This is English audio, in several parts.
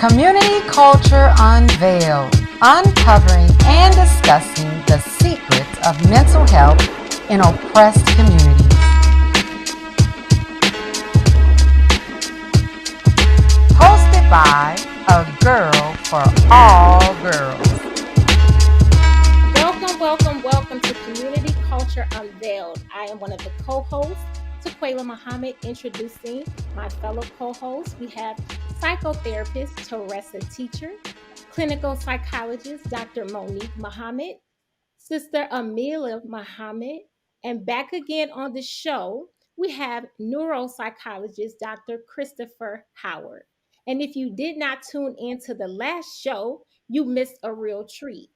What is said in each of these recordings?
Community Culture Unveiled, uncovering and discussing the secrets of mental health in oppressed communities. Hosted by a girl for all girls. Welcome to Community Culture Unveiled. I am one of the co-hosts, Taquela Muhammad, introducing my fellow co-hosts. We have psychotherapist Teresa Teacher, clinical psychologist Dr. Monique Muhammad, Sister Amelia Muhammad, and back again on the show, we have neuropsychologist Dr. Christopher Howard. And if you did not tune in to the last show, you missed a real treat.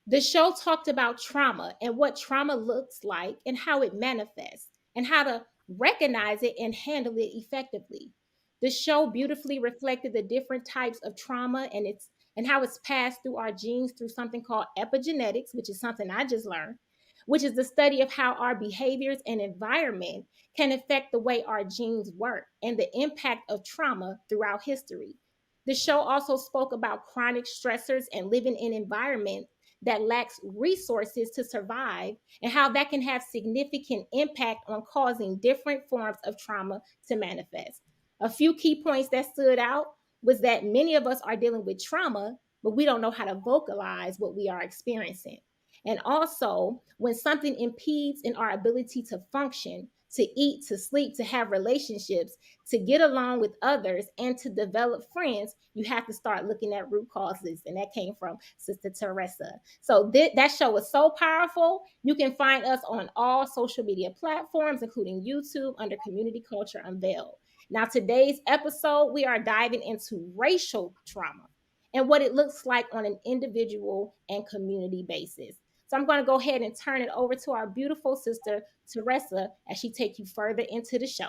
The show talked about trauma and what trauma looks like and how it manifests and how to recognize it and handle it effectively. The show beautifully reflected the different types of trauma and how it's passed through our genes through something called epigenetics, which is something I just learned, which is the study of how our behaviors and environment can affect the way our genes work and the impact of trauma throughout history. The show also spoke about chronic stressors and living in environments that lacks resources to survive and how that can have significant impact on causing different forms of trauma to manifest. A few key points that stood out was that many of us are dealing with trauma, but we don't know how to vocalize what we are experiencing. And also, when something impedes in our ability to function, to eat, to sleep, to have relationships, to get along with others, and to develop friends, you have to start looking at root causes. And that came from Sister Teresa. So that show was so powerful. You can find us on all social media platforms, including YouTube, under Community Culture Unveiled. Now, today's episode, we are diving into racial trauma and what it looks like on an individual and community basis. So I'm going to go ahead and turn it over to our beautiful sister, Teresa, as she take you further into the show.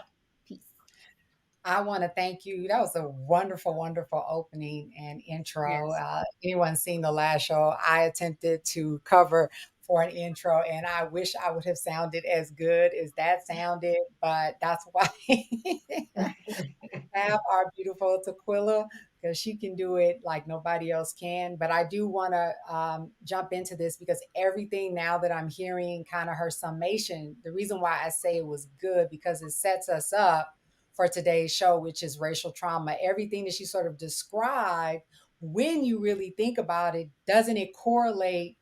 Peace. I want to thank you. That was a wonderful, wonderful opening and intro. Yes. Anyone seen the last show? I attempted to cover for an intro, and I wish I would have sounded as good as that sounded, but that's why have our beautiful Tequila because she can do it like nobody else can. But I do want to jump into this because everything now that I'm hearing, kind of her summation, the reason why I say it was good because it sets us up for today's show, which is racial trauma. Everything that she sort of described, when you really think about it, doesn't it correlate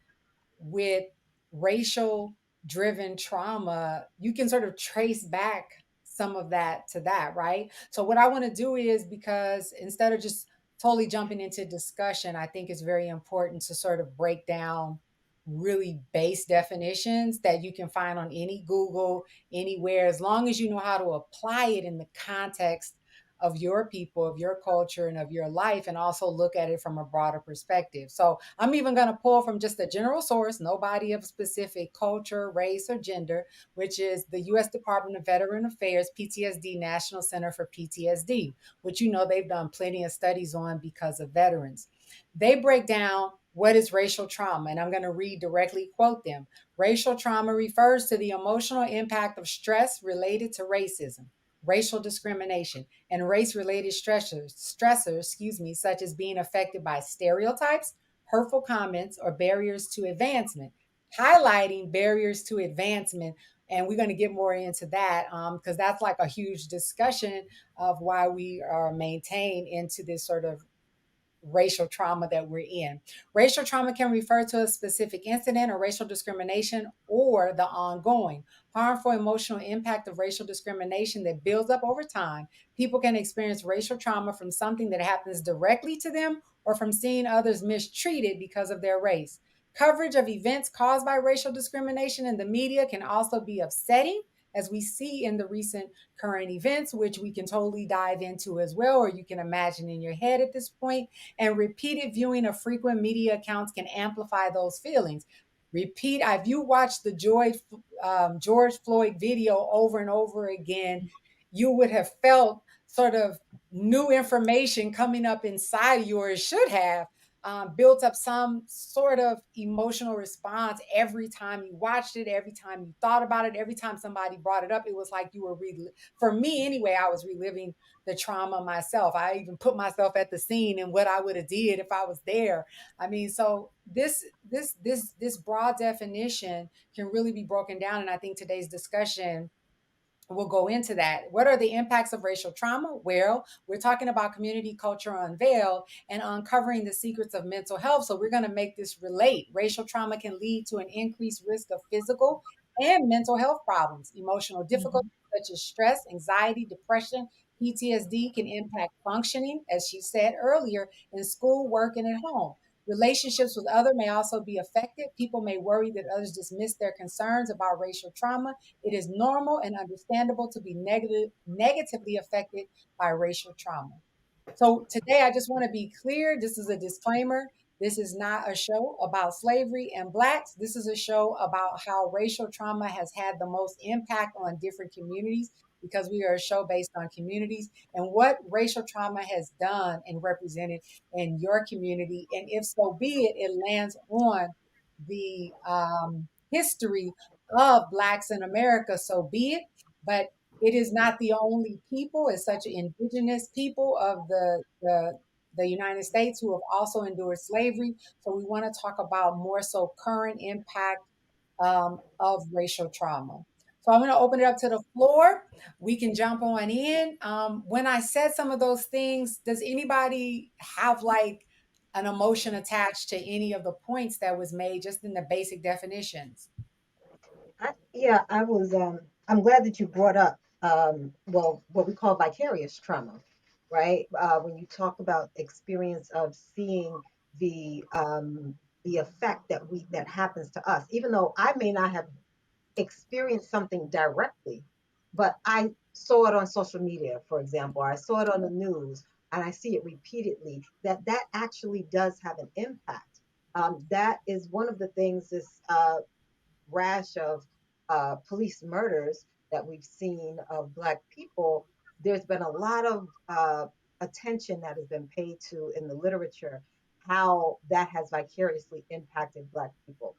with racial driven trauma? You can sort of trace back some of that to that, right? So what I want to do is, because instead of just totally jumping into discussion, I think it's very important to sort of break down really base definitions that you can find on any Google, anywhere, as long as you know how to apply it in the context of your people, of your culture, and of your life, and also look at it from a broader perspective. So I'm even going to pull from just a general source, nobody of specific culture, race, or gender, which is the U.S. Department of Veteran Affairs, PTSD National Center for PTSD, which they've done plenty of studies on because of veterans. They break down what is racial trauma, and I'm going to directly quote them. Racial trauma refers to the emotional impact of stress related to racism, racial discrimination, and race-related stressors, such as being affected by stereotypes, hurtful comments, or barriers to advancement, highlighting barriers to advancement. And we're going to get more into that because that's like a huge discussion of why we are maintained into this sort of racial trauma that we're in. Racial trauma can refer to a specific incident or racial discrimination or the ongoing harmful emotional impact of racial discrimination that builds up over time. People can experience racial trauma from something that happens directly to them or from seeing others mistreated because of their race. Coverage of events caused by racial discrimination in the media can also be upsetting, as we see in the recent current events, which we can totally dive into as well, or you can imagine in your head at this point. And repeated viewing of frequent media accounts can amplify those feelings. If you watch the George Floyd video over and over again, you would have felt sort of new information coming up inside of you, or it should have, built up some sort of emotional response every time you watched it, every time you thought about it, every time somebody brought it up. It was like you were, for me anyway, I was reliving the trauma myself. I even put myself at the scene and what I would have did if I was there. I mean, so this broad definition can really be broken down, and I think today's discussion we'll go into that. What are the impacts of racial trauma? Well, we're talking about community culture unveiled and uncovering the secrets of mental health. So we're going to make this relate. Racial trauma can lead to an increased risk of physical and mental health problems. Emotional difficulties Mhm. such as stress, anxiety, depression, PTSD can impact functioning, as she said earlier, in school, work, and at home. Relationships with others may also be affected. People may worry that others dismiss their concerns about racial trauma. It is normal and understandable to be negatively affected by racial trauma. So today, I just want to be clear. This is a disclaimer. This is not a show about slavery and blacks. This is a show about how racial trauma has had the most impact on different communities because we are a show based on communities and what racial trauma has done and represented in your community. And if so be it, it lands on the history of blacks in America, so be it. But it is not the only people, it's such indigenous people of the United States who have also endured slavery. So we want to talk about more so current impact of racial trauma. So I'm going to open it up to the floor. We can jump on in. When I said some of those things, does anybody have like an emotion attached to any of the points that was made just in the basic definitions? Yeah, I was. I'm glad that you brought up, well, what we call vicarious trauma, right? When you talk about experience of seeing the effect that happens to us, even though I may not have experienced something directly, but I saw it on social media, for example, or I saw it on the news, and I see it repeatedly. That actually does have an impact. That is one of the things this rash of police murders that we've seen of Black people, there's been a lot of attention that has been paid to in the literature how that has vicariously impacted Black people.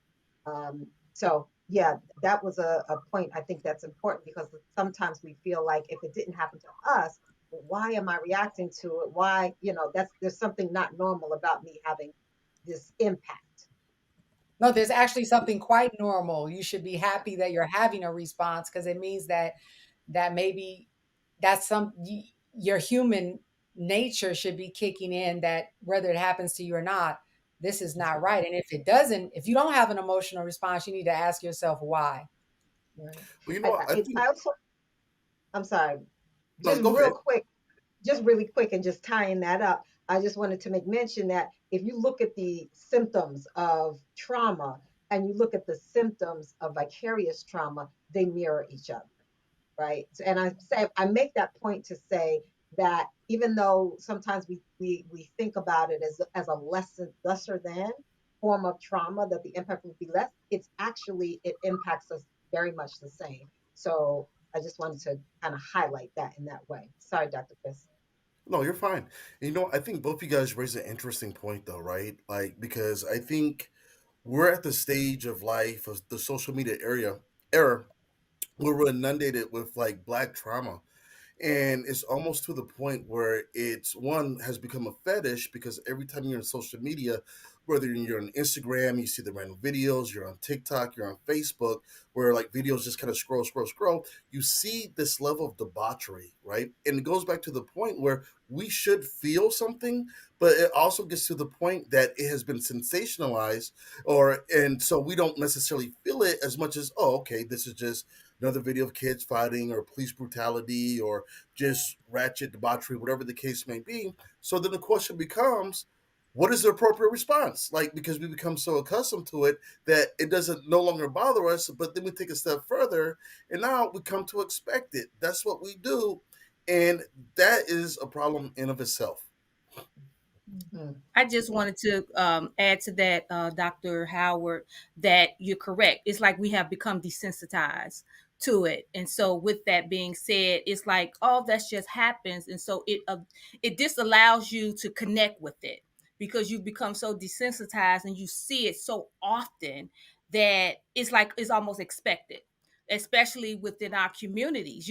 So, yeah, that was a point I think that's important because sometimes we feel like if it didn't happen to us, why am I reacting to it? Why, there's something not normal about me having this impact. No, there's actually something quite normal. You should be happy that you're having a response because it means that maybe that's your human nature should be kicking in that whether it happens to you or not, this is not right. And if it doesn't, if you don't have an emotional response, you need to ask yourself why. Right. Well, you know And what? I think I also, I'm sorry, no. just Go real ahead. quick, just really quick, and just tying that up, I just wanted to make mention that if you look at the symptoms of trauma and you look at the symptoms of vicarious trauma, they mirror each other, right? And I make that point to say that even though sometimes we think about it as a lesser than form of trauma, that the impact would be less, it's actually it impacts us very much the same. So I just wanted to kind of highlight that in that way. Sorry, Dr. Chris. No, you're fine. You know, I think both you guys raised an interesting point, though, right? Like because I think we're at the stage of life of the social media era where we're inundated with like Black trauma. And it's almost to the point where it's one has become a fetish because every time you're on social media, whether you're on Instagram, you see the random videos, you're on TikTok, you're on Facebook, where like videos just kind of scroll, you see this level of debauchery, right? And it goes back to the point where we should feel something, but it also gets to the point that it has been sensationalized, or and so we don't necessarily feel it as much as, oh, okay, this is just another video of kids fighting or police brutality or just ratchet debauchery, whatever the case may be. So then the question becomes, what is the appropriate response? Like, because we become so accustomed to it that it doesn't no longer bother us, but then we take a step further and now we come to expect it. That's what we do. And that is a problem in of itself. Mhm. I just wanted to add to that, Dr. Howard, that you're correct. It's like we have become desensitized to it, and so with that being said, it's like all that just happens, and so it disallows you to connect with it. because you've become so desensitized and you see it so often that it's like it's almost expected, especially within our communities.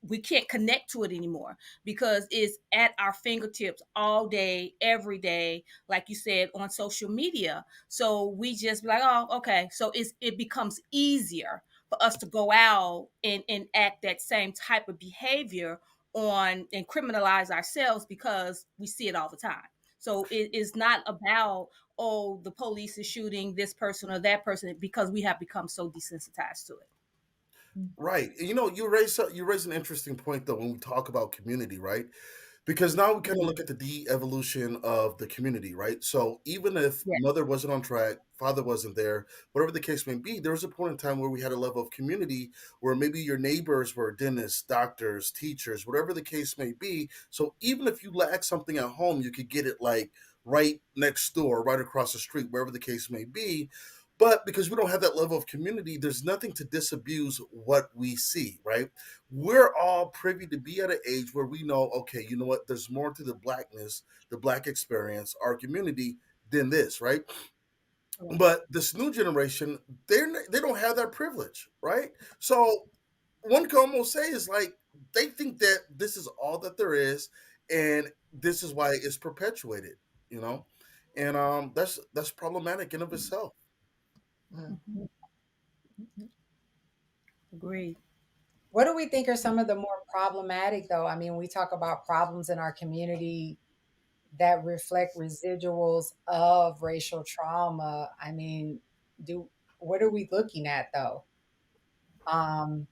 We can't connect to it anymore because it's at our fingertips all day every day, like you said, on social media. So we just be like, oh, okay. So it becomes easier for us to go out and act that same type of behavior on and criminalize ourselves because we see it all the time. So it is not about, oh, the police is shooting this person or that person, because we have become so desensitized to it. Right. You raise an interesting point though when we talk about community, right? Because now we kind of Mhm. look at the de-evolution of the community, right? So even if Yeah. mother wasn't on track, father wasn't there, whatever the case may be, there was a point in time where we had a level of community where maybe your neighbors were dentists, doctors, teachers, whatever the case may be. So even if you lack something at home, you could get it like right next door, right across the street, wherever the case may be. But because we don't have that level of community, there's nothing to disabuse what we see, right? We're all privy to be at an age where we know, okay, you know what, there's more to the blackness, the black experience, our community than this, right? Right. But this new generation, they don't have that privilege, right? So one can almost say is like they think that this is all that there is, and this is why it's perpetuated, you know, and that's problematic in of itself. Mm. Mhm. Agreed. What do we think are some of the more problematic, though? I mean, we talk about problems in our community that reflect residuals of racial trauma. I mean, do what are we looking at, though? Um,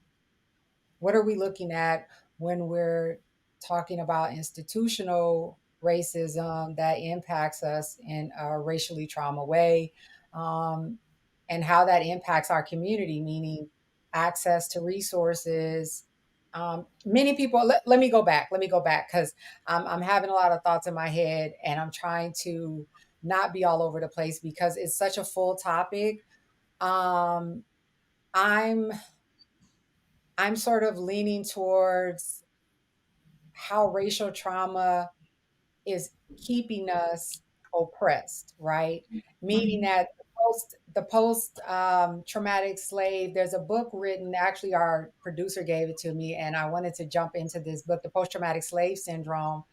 what are we looking at when we're talking about institutional racism that impacts us in a racially trauma way, um, and how that impacts our community, meaning access to resources. Many people, let me go back. Let me go back because I'm having a lot of thoughts in my head and I'm trying to not be all over the place because it's such a full topic. Um, I'm I'm sort of leaning towards how racial trauma is keeping us oppressed, right? Meaning Mhm. that the post traumatic slave. There's a book written. Actually, our producer gave it to me, and I wanted to jump into this book, the post traumatic slave syndrome.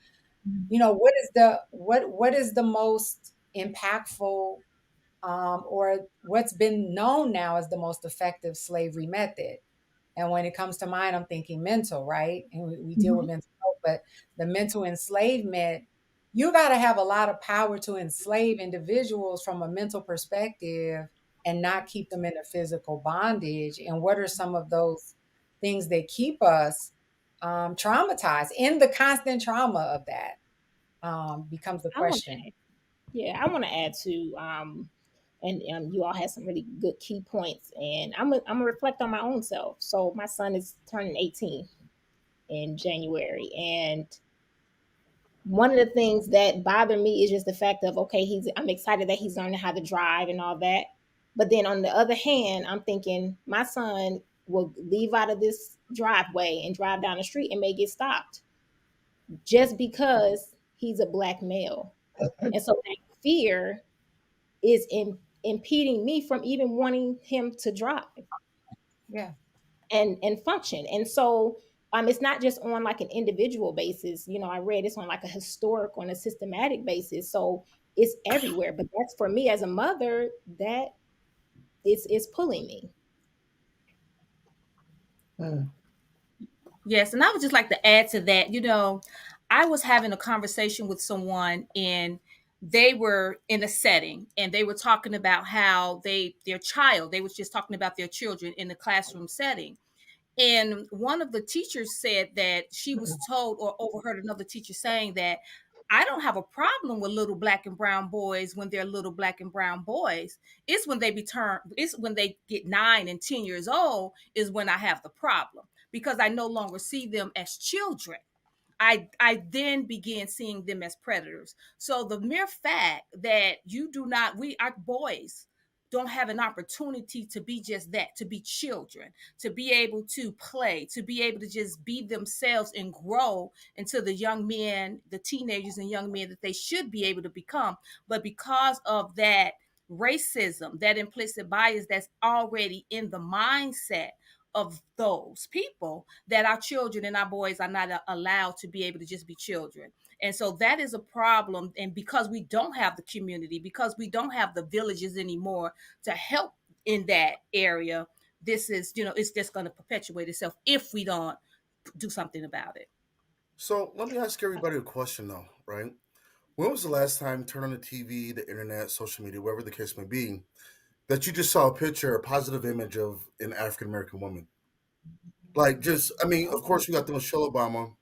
Mhm. You know, what is the most impactful, or what's been known now as the most effective slavery method? And when it comes to mine, I'm thinking mental, right? And we deal with Mhm. mental health, but the mental enslavement, you got to have a lot of power to enslave individuals from a mental perspective and not keep them in a physical bondage. And what are some of those things that keep us traumatized in the constant trauma of that? Becomes the I want question. to, yeah, I want to add to, and you all had some really good key points, and I'm gonna reflect on my own self. So my son is turning 18 in January, and one of the things that bother me is just the fact of, okay, I'm excited that he's learning how to drive and all that, but then on the other hand, I'm thinking my son will leave out of this driveway and drive down the street and may get stopped just because he's a black male. And so that fear is impeding me from even wanting him to drive Yeah. and function. And so it's not just on like an individual basis. I read it's on like a historic, on a systematic basis. So it's everywhere. But that's, for me as a mother, that is pulling me. Mm. Yes, and I would just like to add to that. I was having a conversation with someone, and they were in a setting, and they were talking about how they was just talking about their children in the classroom setting. And one of the teachers said that she was told or overheard another teacher saying that I don't have a problem with little black and brown boys when they're little black and brown boys. It's when they get 9 and 10 years old is when I have the problem, because I no longer see them as children. I then began seeing them as predators. So the mere fact that you do not, we are boys, don't have an opportunity to be just that, to be children, to be able to play, to be able to just be themselves and grow into the young men, the teenagers and young men that they should be able to become. But because of that racism, that implicit bias that's already in the mindset of those people, that our children and our boys are not allowed to be able to just be children. And so that is a problem. And because we don't have the community, because we don't have the villages anymore to help in that area, this is, it's just going to perpetuate itself if we don't do something about it. So let me ask everybody a question though, right? When was the last time you turned on the TV, the internet, social media, whatever the case may be, that you just saw a picture, a positive image of an African American woman? Like, just, I mean, of course, we got the Michelle Obama.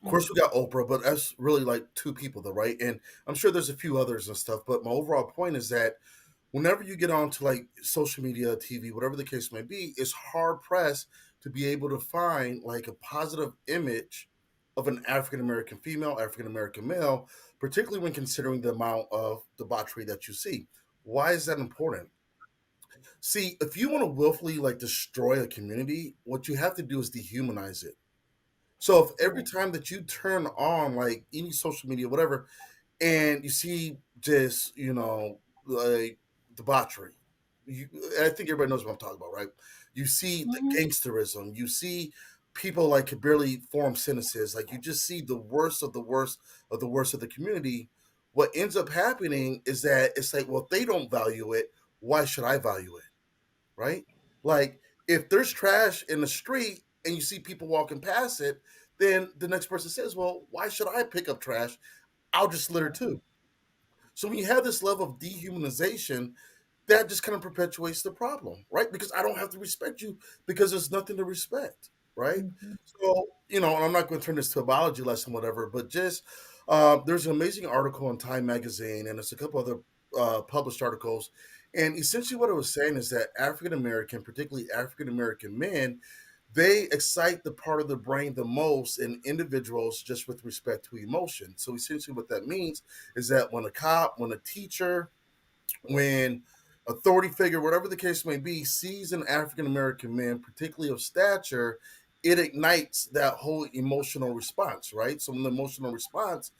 Of course, we got Oprah, but that's really like two people, though, right? And I'm sure there's a few others and stuff. But my overall point is that whenever you get onto like social media, TV, whatever the case may be, it's hard pressed to be able to find like a positive image of an African American female, African American male, particularly when considering the amount of debauchery that you see. Why is that important? See, if you want to willfully like destroy a community, what you have to do is dehumanize it. So if every time that you turn on like any social media, whatever, and you see just like debauchery, you, I think everybody knows what I'm talking about, right? You see the Mhm. gangsterism, you see people like can barely form sentences, like you just see the worst of the worst of the worst of the community. What ends up happening is that it's like, well, if they don't value it, why should I value it? Right? Like if there's trash in the street and you see people walking past it, then the next person says, "Well, why should I pick up trash? I'll just litter too." So when you have this level of dehumanization, that just kind of perpetuates the problem, right? Because I don't have to respect you because there's nothing to respect, right? Mhm. So, and I'm not going to turn this to a biology lesson, whatever, but just there's an amazing article in Time Magazine, and there's a couple other published articles. And essentially, what it was saying is that African American, particularly African American men, they excite the part of the brain the most in individuals just with respect to emotion. So essentially, what that means is that when a cop, when a teacher, when authority figure, whatever the case may be, sees an African American man, particularly of stature, it ignites that whole emotional response, right? So when the emotional response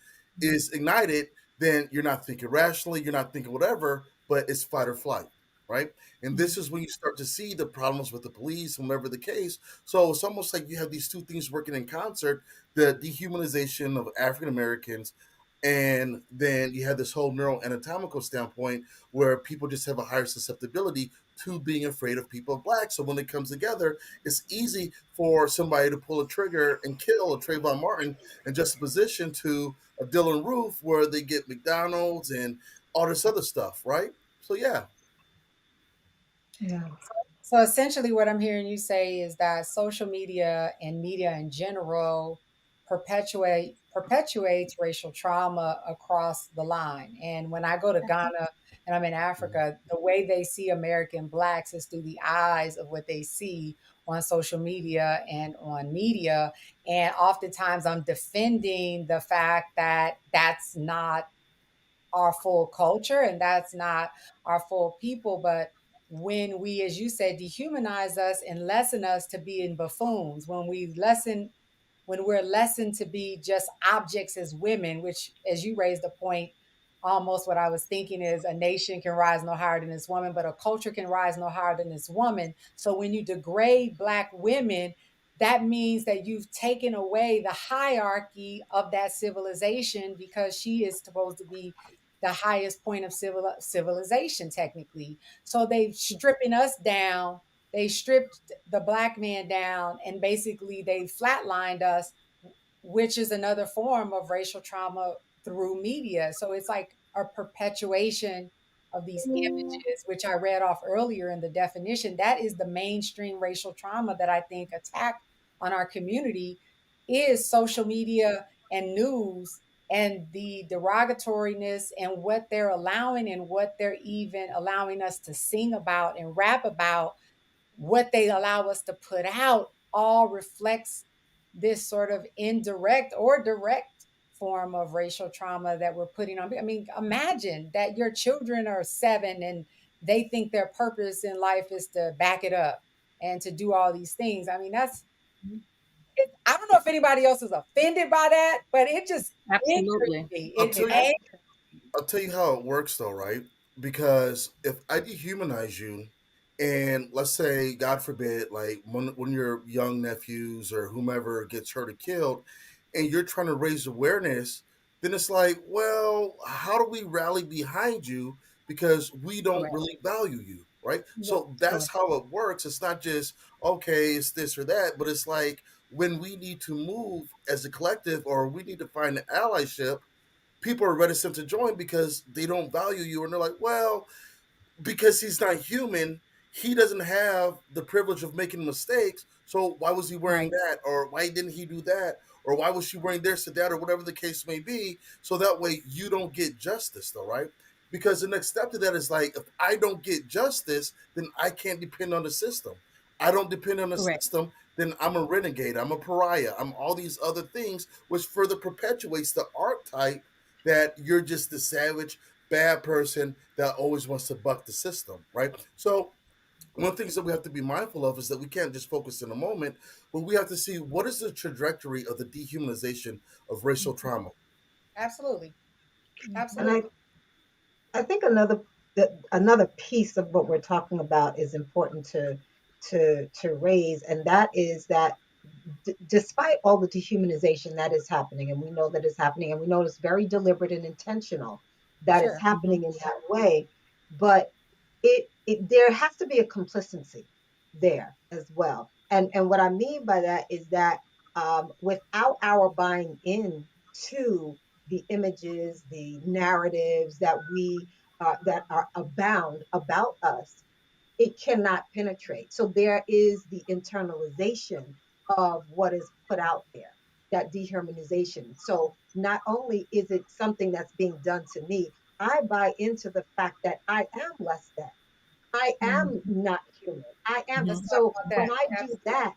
is ignited, then you're not thinking rationally, you're not thinking whatever, but it's fight or flight, right? And this is when you start to see the problems with the police and whatever the case. So it's almost like you have these two things working in concert: the dehumanization of African Americans, and then you have this whole neuroanatomical standpoint where people just have a higher susceptibility to being afraid of people of black. So when it comes together, it's easy for somebody to pull a trigger and kill a Trayvon Martin in just a position to a Dylan Roof where they get McDonald's and all this other stuff, right? So yeah. Yeah. So essentially, what I'm hearing you say is that social media and media in general perpetuates racial trauma across the line. And when I go to Ghana and I'm in Africa, the way they see American blacks is through the eyes of what they see on social media and on media. And oftentimes, I'm defending the fact that that's not our full culture and that's not our full people. But when we, as you said, dehumanize us and lessen us to being buffoons, when we're lessoned to be just objects as women, which, as you raised the point, almost what I was thinking is a nation can rise no higher than this woman, but a culture can rise no higher than this woman. So when you degrade Black women, that means that you've taken away the hierarchy of that civilization because she is supposed to be the highest point of civilization, technically. So they stripping us down. They stripped the Black man down, and basically they flatlined us, which is another form of racial trauma through media. So it's like a perpetuation of these images, which I read off earlier in the definition. That is the mainstream racial trauma that I think attack on our community is social media and news and the derogatoriness and what they're allowing and what they're even allowing us to sing about and rap about, what they allow us to put out all reflects this sort of indirect or direct form of racial trauma that we're putting on. I mean, imagine that your children are 7 and they think their purpose in life is to back it up and to do all these things. I mean, that's it, I don't know if anybody else is offended by that, but it just angers Absolutely. me. I'll It tell you, I, angers me. I'll tell you how it works though, right? Because if I dehumanize you, and let's say, God forbid, like one of your young nephews or whomever gets hurt or killed, and you're trying to raise awareness, then it's like, well, how do we rally behind you? Because we don't Correct. really value you, right? Yeah, So that's correct. how it works. It's not just, okay, it's this or that, but it's like when we need to move as a collective or we need to find an allyship, people are reticent to join because they don't value you, and they're like, well, because he's not human, he doesn't have the privilege of making mistakes. So why was he wearing Right. that? Or why didn't he do that? Or why was she wearing this or that, or whatever the case may be? So that way you don't get justice, though, right? Because the next step to that is like, if I don't get justice, then I can't depend on the system. I don't depend on the Correct. system, then I'm a renegade, I'm a pariah, I'm all these other things, which further perpetuates the archetype that you're just the savage bad person that always wants to buck the system, right? So one of the things that we have to be mindful of is that we can't just focus in a moment, but we have to see what is the trajectory of the dehumanization of racial Mhm. trauma. Absolutely. and Absolutely. I think another piece of what we're talking about is important to raise, and that is that despite all the dehumanization that is happening, and we know that it's happening, and we know it's very deliberate and intentional that it's Sure. happening in that way, but it there has to be a complacency there as well. And what I mean by that is that without our buying in to the images, the narratives that are abound about us, it cannot penetrate. So there is the internalization of what is put out there, that dehumanization. So not only is it something that's being done to me, I buy into the fact that I am less than. I am Mhm. not human. I am. Let's Mhm. talk So about when that. I do Absolutely. that,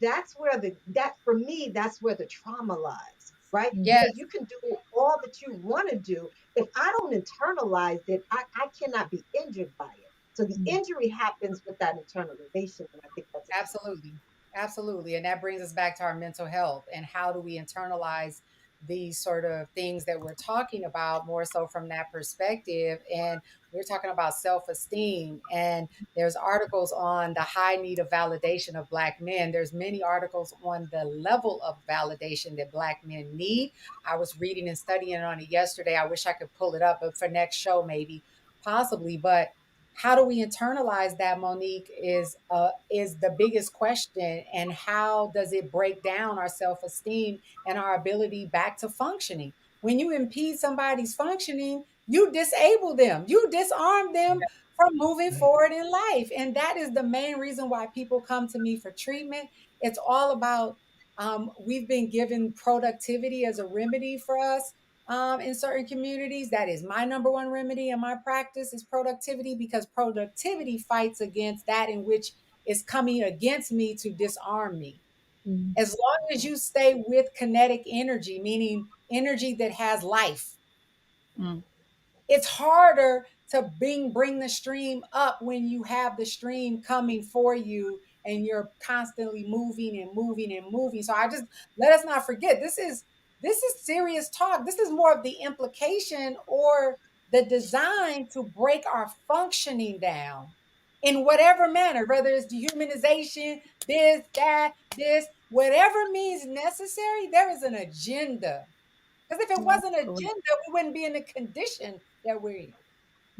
that's where that for me, that's where the trauma lies, right? Mhm. Because Yes. you can do all that you want to do. If I don't internalize it, I cannot be injured by it. So the Mhm. injury happens with that internalization. And I think that's a key. Absolutely. Absolutely. And that brings us back to our mental health and how do we internalize these sort of things that we're talking about more so from that perspective. And we're talking about self-esteem. And there's articles on the high need of validation of Black men. There's many articles on the level of validation that Black men need. I was reading and studying on it yesterday. I wish I could pull it up, but for next show, maybe, possibly. But how do we internalize that, Monique, is the biggest question. And how does it break down our self-esteem and our ability back to functioning? When you impede somebody's functioning, you disable them, you disarm them from moving Right. forward in life. And that is the main reason why people come to me for treatment. It's all about we've been given productivity as a remedy for us in certain communities. That is my number one remedy in my practice is productivity, because productivity fights against that in which is coming against me to disarm me. Mhm. As long as you stay with kinetic energy, meaning energy that has life, Mhm. it's harder to bring the stream up when you have the stream coming for you and you're constantly moving and moving and moving. So I just let us not forget, this is serious talk. This is more of the implication or the design to break our functioning down in whatever manner, whether it's dehumanization, this, that, this, whatever means necessary. There is an agenda, because if it Yeah, wasn't an correct. agenda, we wouldn't be in the condition that we're in.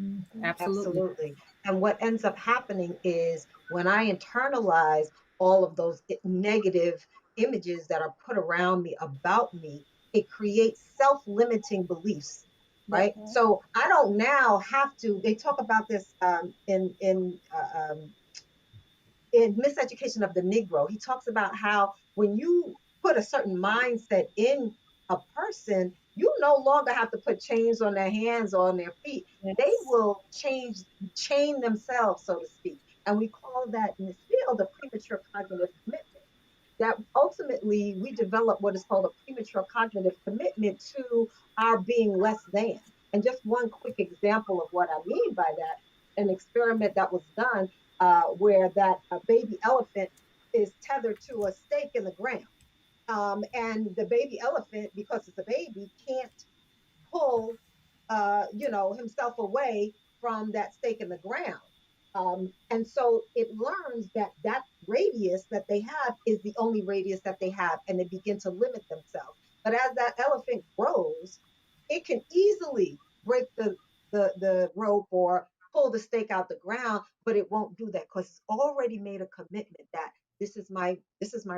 Mhm. Mhm. Absolutely. Absolutely. And what ends up happening is when I internalize all of those negative images that are put around me about me, it creates self limiting beliefs, Yep. right? So I don't now have to, they talk about this in Miseducation of the Negro. He talks about how when you put a certain mindset in a person, you no longer have to put chains on their hands or on their feet. They Yes. will chain themselves, so to speak. And we call that in this field a premature cognitive commitment. That ultimately we develop what is called a premature cognitive commitment to our being less than. And just one quick example of what I mean by that. an experiment that was done where that a baby elephant is tethered to a stake in the ground. And the baby elephant, because it's a baby, can't pull, himself away from that stake in the ground. And so it learns that that radius that they have is the only radius that they have, and they begin to limit themselves. But as that elephant grows, it can easily break the rope or pull the stake out the ground, but it won't do that because it's already made a commitment that this is my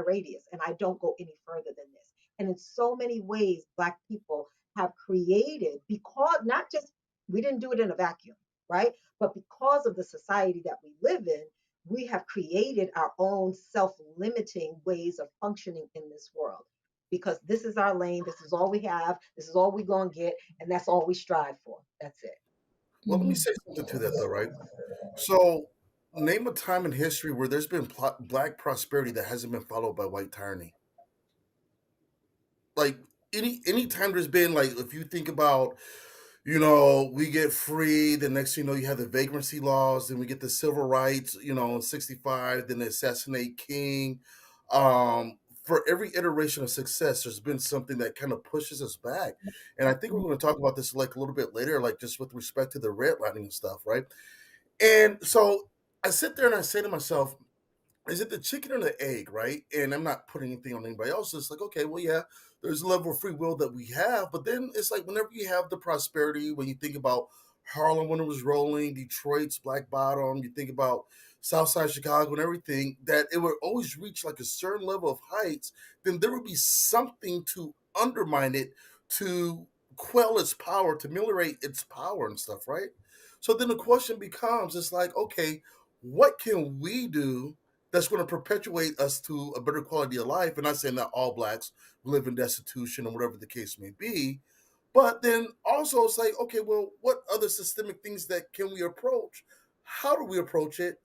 radius, and I don't go any further than this. And in so many ways, Black people have created, because not just we didn't do it in a vacuum, right? But because of the society that we live in, we have created our own self limiting ways of functioning in this world. Because this is our lane, this is all we have, this is all we're going to get, and that's all we strive for. That's it. Well, let me Mhm. say something to that though, right? So, name a time in history where there's been black prosperity that hasn't been followed by white tyranny. Like any time there's been, like, if you think about, we get free. The next thing you know, you have the vagrancy laws. Then we get the civil rights. In '65, then the assassinate king. For every iteration of success, there's been something that kind of pushes us back. And I think we're going to talk about this like a little bit later, like just with respect to the redlining and stuff, right? And so I sit there and I say to myself, is it the chicken or the egg, right? And I'm not putting anything on anybody else. It's like, okay, well, yeah, there's a level of free will that we have, but then it's like whenever you have the prosperity, when you think about Harlem when it was rolling, Detroit's Black Bottom, you think about Southside Chicago and everything, that it would always reach like a certain level of heights, then there would be something to undermine it, to quell its power, to ameliorate its power and stuff, right? So then the question becomes, it's like, okay, what can we do that's going to perpetuate us to a better quality of life? And not saying that all blacks live in destitution or whatever the case may be, but then also it's like, okay, well, what other systemic things that can we approach? How do we approach it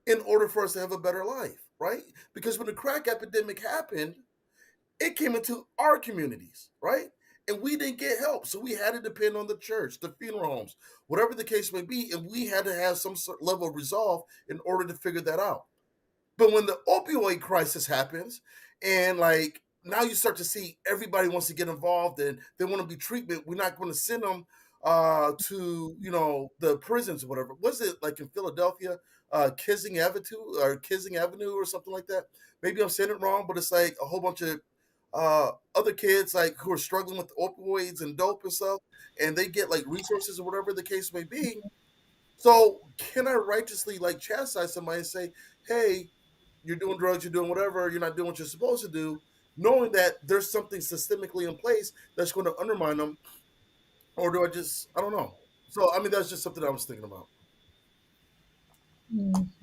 in order for us to have a better life, right? Because when the crack epidemic happened, it came into our communities, right? And we didn't get help. So we had to depend on the church, the funeral homes, whatever the case may be. And we had to have some sort level of resolve in order to figure that out. But when the opioid crisis happens, and like now you start to see everybody wants to get involved and they want to be treatment, we're not going to send them to the prisons or whatever. Was it like in Philadelphia, Kissing Avenue or something like that? Maybe I'm saying it wrong, but it's like a whole bunch of other kids like who are struggling with opioids and dope and stuff, and they get like resources or whatever the case may be. So can I righteously like chastise somebody and say, "Hey, you're doing drugs, you're doing whatever, you're not doing what you're supposed to do," knowing that there's something systemically in place that's going to undermine them, or do I don't know. So I mean, that's just something I was thinking about.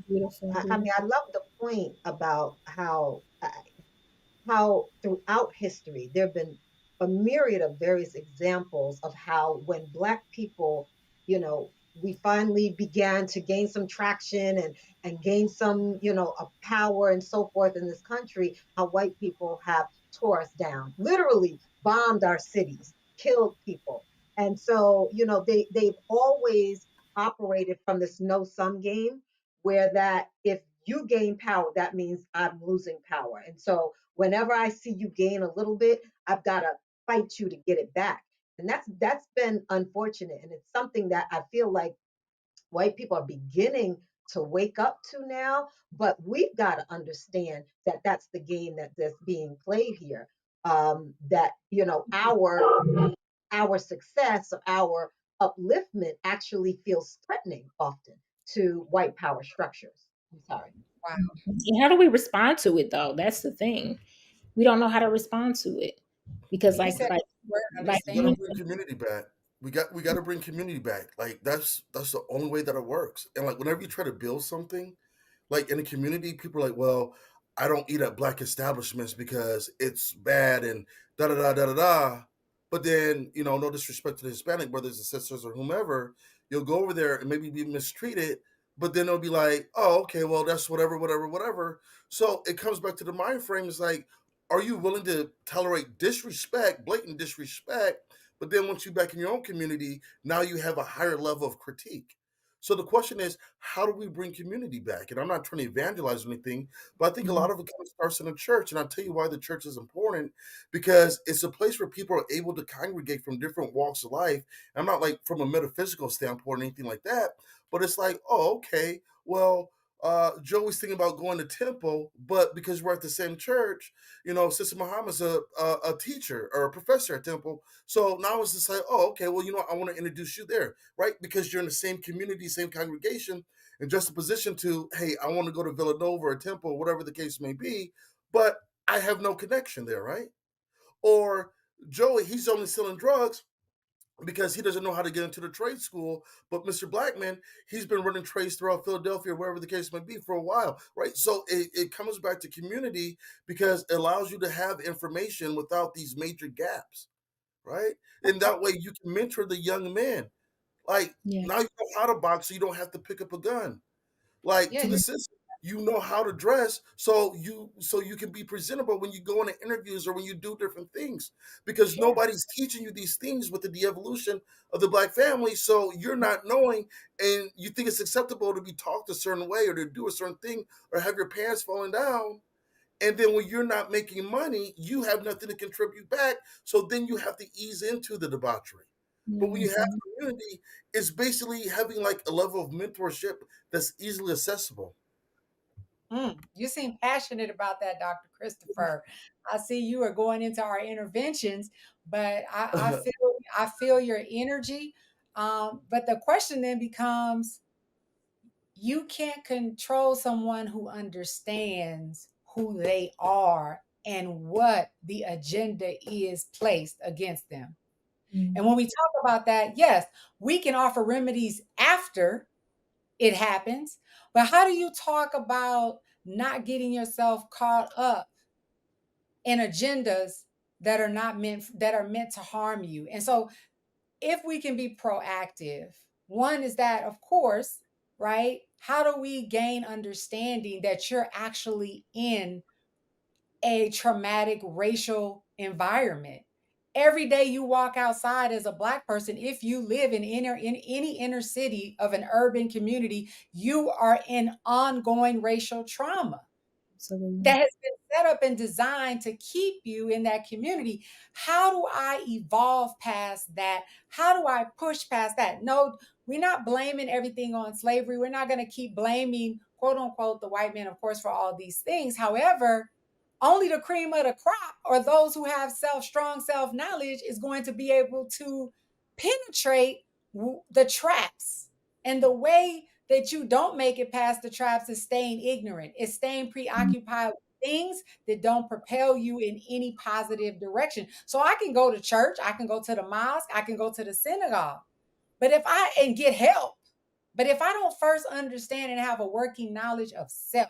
Beautiful, I mean, I beautiful. love the point about how throughout history there have been a myriad of various examples of how when Black people, we finally began to gain some traction and gain some, a power and so forth in this country, how white people have tore us down, literally bombed our cities, killed people. And so, they've always operated from this no sum game where that if you gain power, that means I'm losing power. And so whenever I see you gain a little bit, I've got to fight you to get it back. And that's been unfortunate. And it's something that I feel like white people are beginning to wake up to now. But we've got to understand that that's the game that's being played here. That our success or our upliftment actually feels threatening often to white power structures. I'm sorry. Wow. And how do we respond to it though? That's the thing. We don't know how to respond to it because You like said like the word like We got to understand. bring community back. We got to bring community back. Like that's the only way that it works. And like whenever you try to build something, like in the community, people are like, well, I don't eat at black establishments because it's bad and da da da da da da. But then, no disrespect to the Hispanic brothers and sisters or whomever, you'll go over there and maybe be mistreated, but then they'll be like, oh, okay, well, that's whatever, whatever, whatever. So it comes back to the mind frame. It's like, are you willing to tolerate disrespect, blatant disrespect? But then once you're back in your own community, now you have a higher level of critique. So the question is, how do we bring community back? And I'm not trying to evangelize or anything, but I think a Mhm. lot of it kind of starts in the church. And I'll tell you why the church is important, because it's a place where people are able to congregate from different walks of life. I'm not like from a metaphysical standpoint or anything like that, but it's like, oh, okay, well, Joey's thinking about going to temple, but because we're at the same church, Sister Muhammad's a teacher or a professor at temple. So now it's just like, oh, okay, well, I want to introduce you there, right? Because you're in the same community, same congregation, and just a position to, hey, I want to go to Villanova or Temple, whatever the case may be, but I have no connection there, right? Or Joey, he's only selling drugs because he doesn't know how to get into the trade school. But Mr. Blackman, he's been running trades throughout Philadelphia, wherever the case may be, for a while, right? So it comes back to community because it allows you to have information without these major gaps, right? And that way you can mentor the young man. Like, Yeah. now you know how to box, so you don't have to pick up a gun. Like, Yeah, to the Mm. system, you know how to dress, so you can be presentable when you go into interviews or when you do different things. Because sure. nobody's teaching you these things with the de-evolution of the black family, so you're not knowing, and you think it's acceptable to be talked a certain way or to do a certain thing or have your pants falling down, and then when you're not making money, you have nothing to contribute back. So then you have to ease into the debauchery. But when you have Mhm. community, it's basically having like a level of mentorship that's easily accessible. You seem passionate about that, Dr. Christopher. I see you are going into our interventions, but I feel your energy. But the question then becomes, you can't control someone who understands who they are and what the agenda is placed against them. And when Mhm. we talk about that, yes, we can offer remedies after it happens, but how do you talk about not getting yourself caught up in agendas that are meant to harm you? And so if we can be proactive, one is that, of course, right? How do we gain understanding that you're actually in a traumatic racial environment? Every day you walk outside as a black person, if you live in any inner city of an urban community, you are in ongoing racial trauma Absolutely. that has been set up and designed to keep you in that community. How do I evolve past that? How do I push past that? No, we're not blaming everything on slavery. We're not going to keep blaming, quote unquote, the white man, of course, for all these things. However, only the cream of the crop, or those who have strong self knowledge, is going to be able to penetrate the traps. And the way that you don't make it past the traps is staying ignorant, is staying preoccupied with things that don't propel you in any positive direction. So I can go to church, I can go to the mosque, I can go to the synagogue, but if I and get help, but if I don't first understand and have a working knowledge of self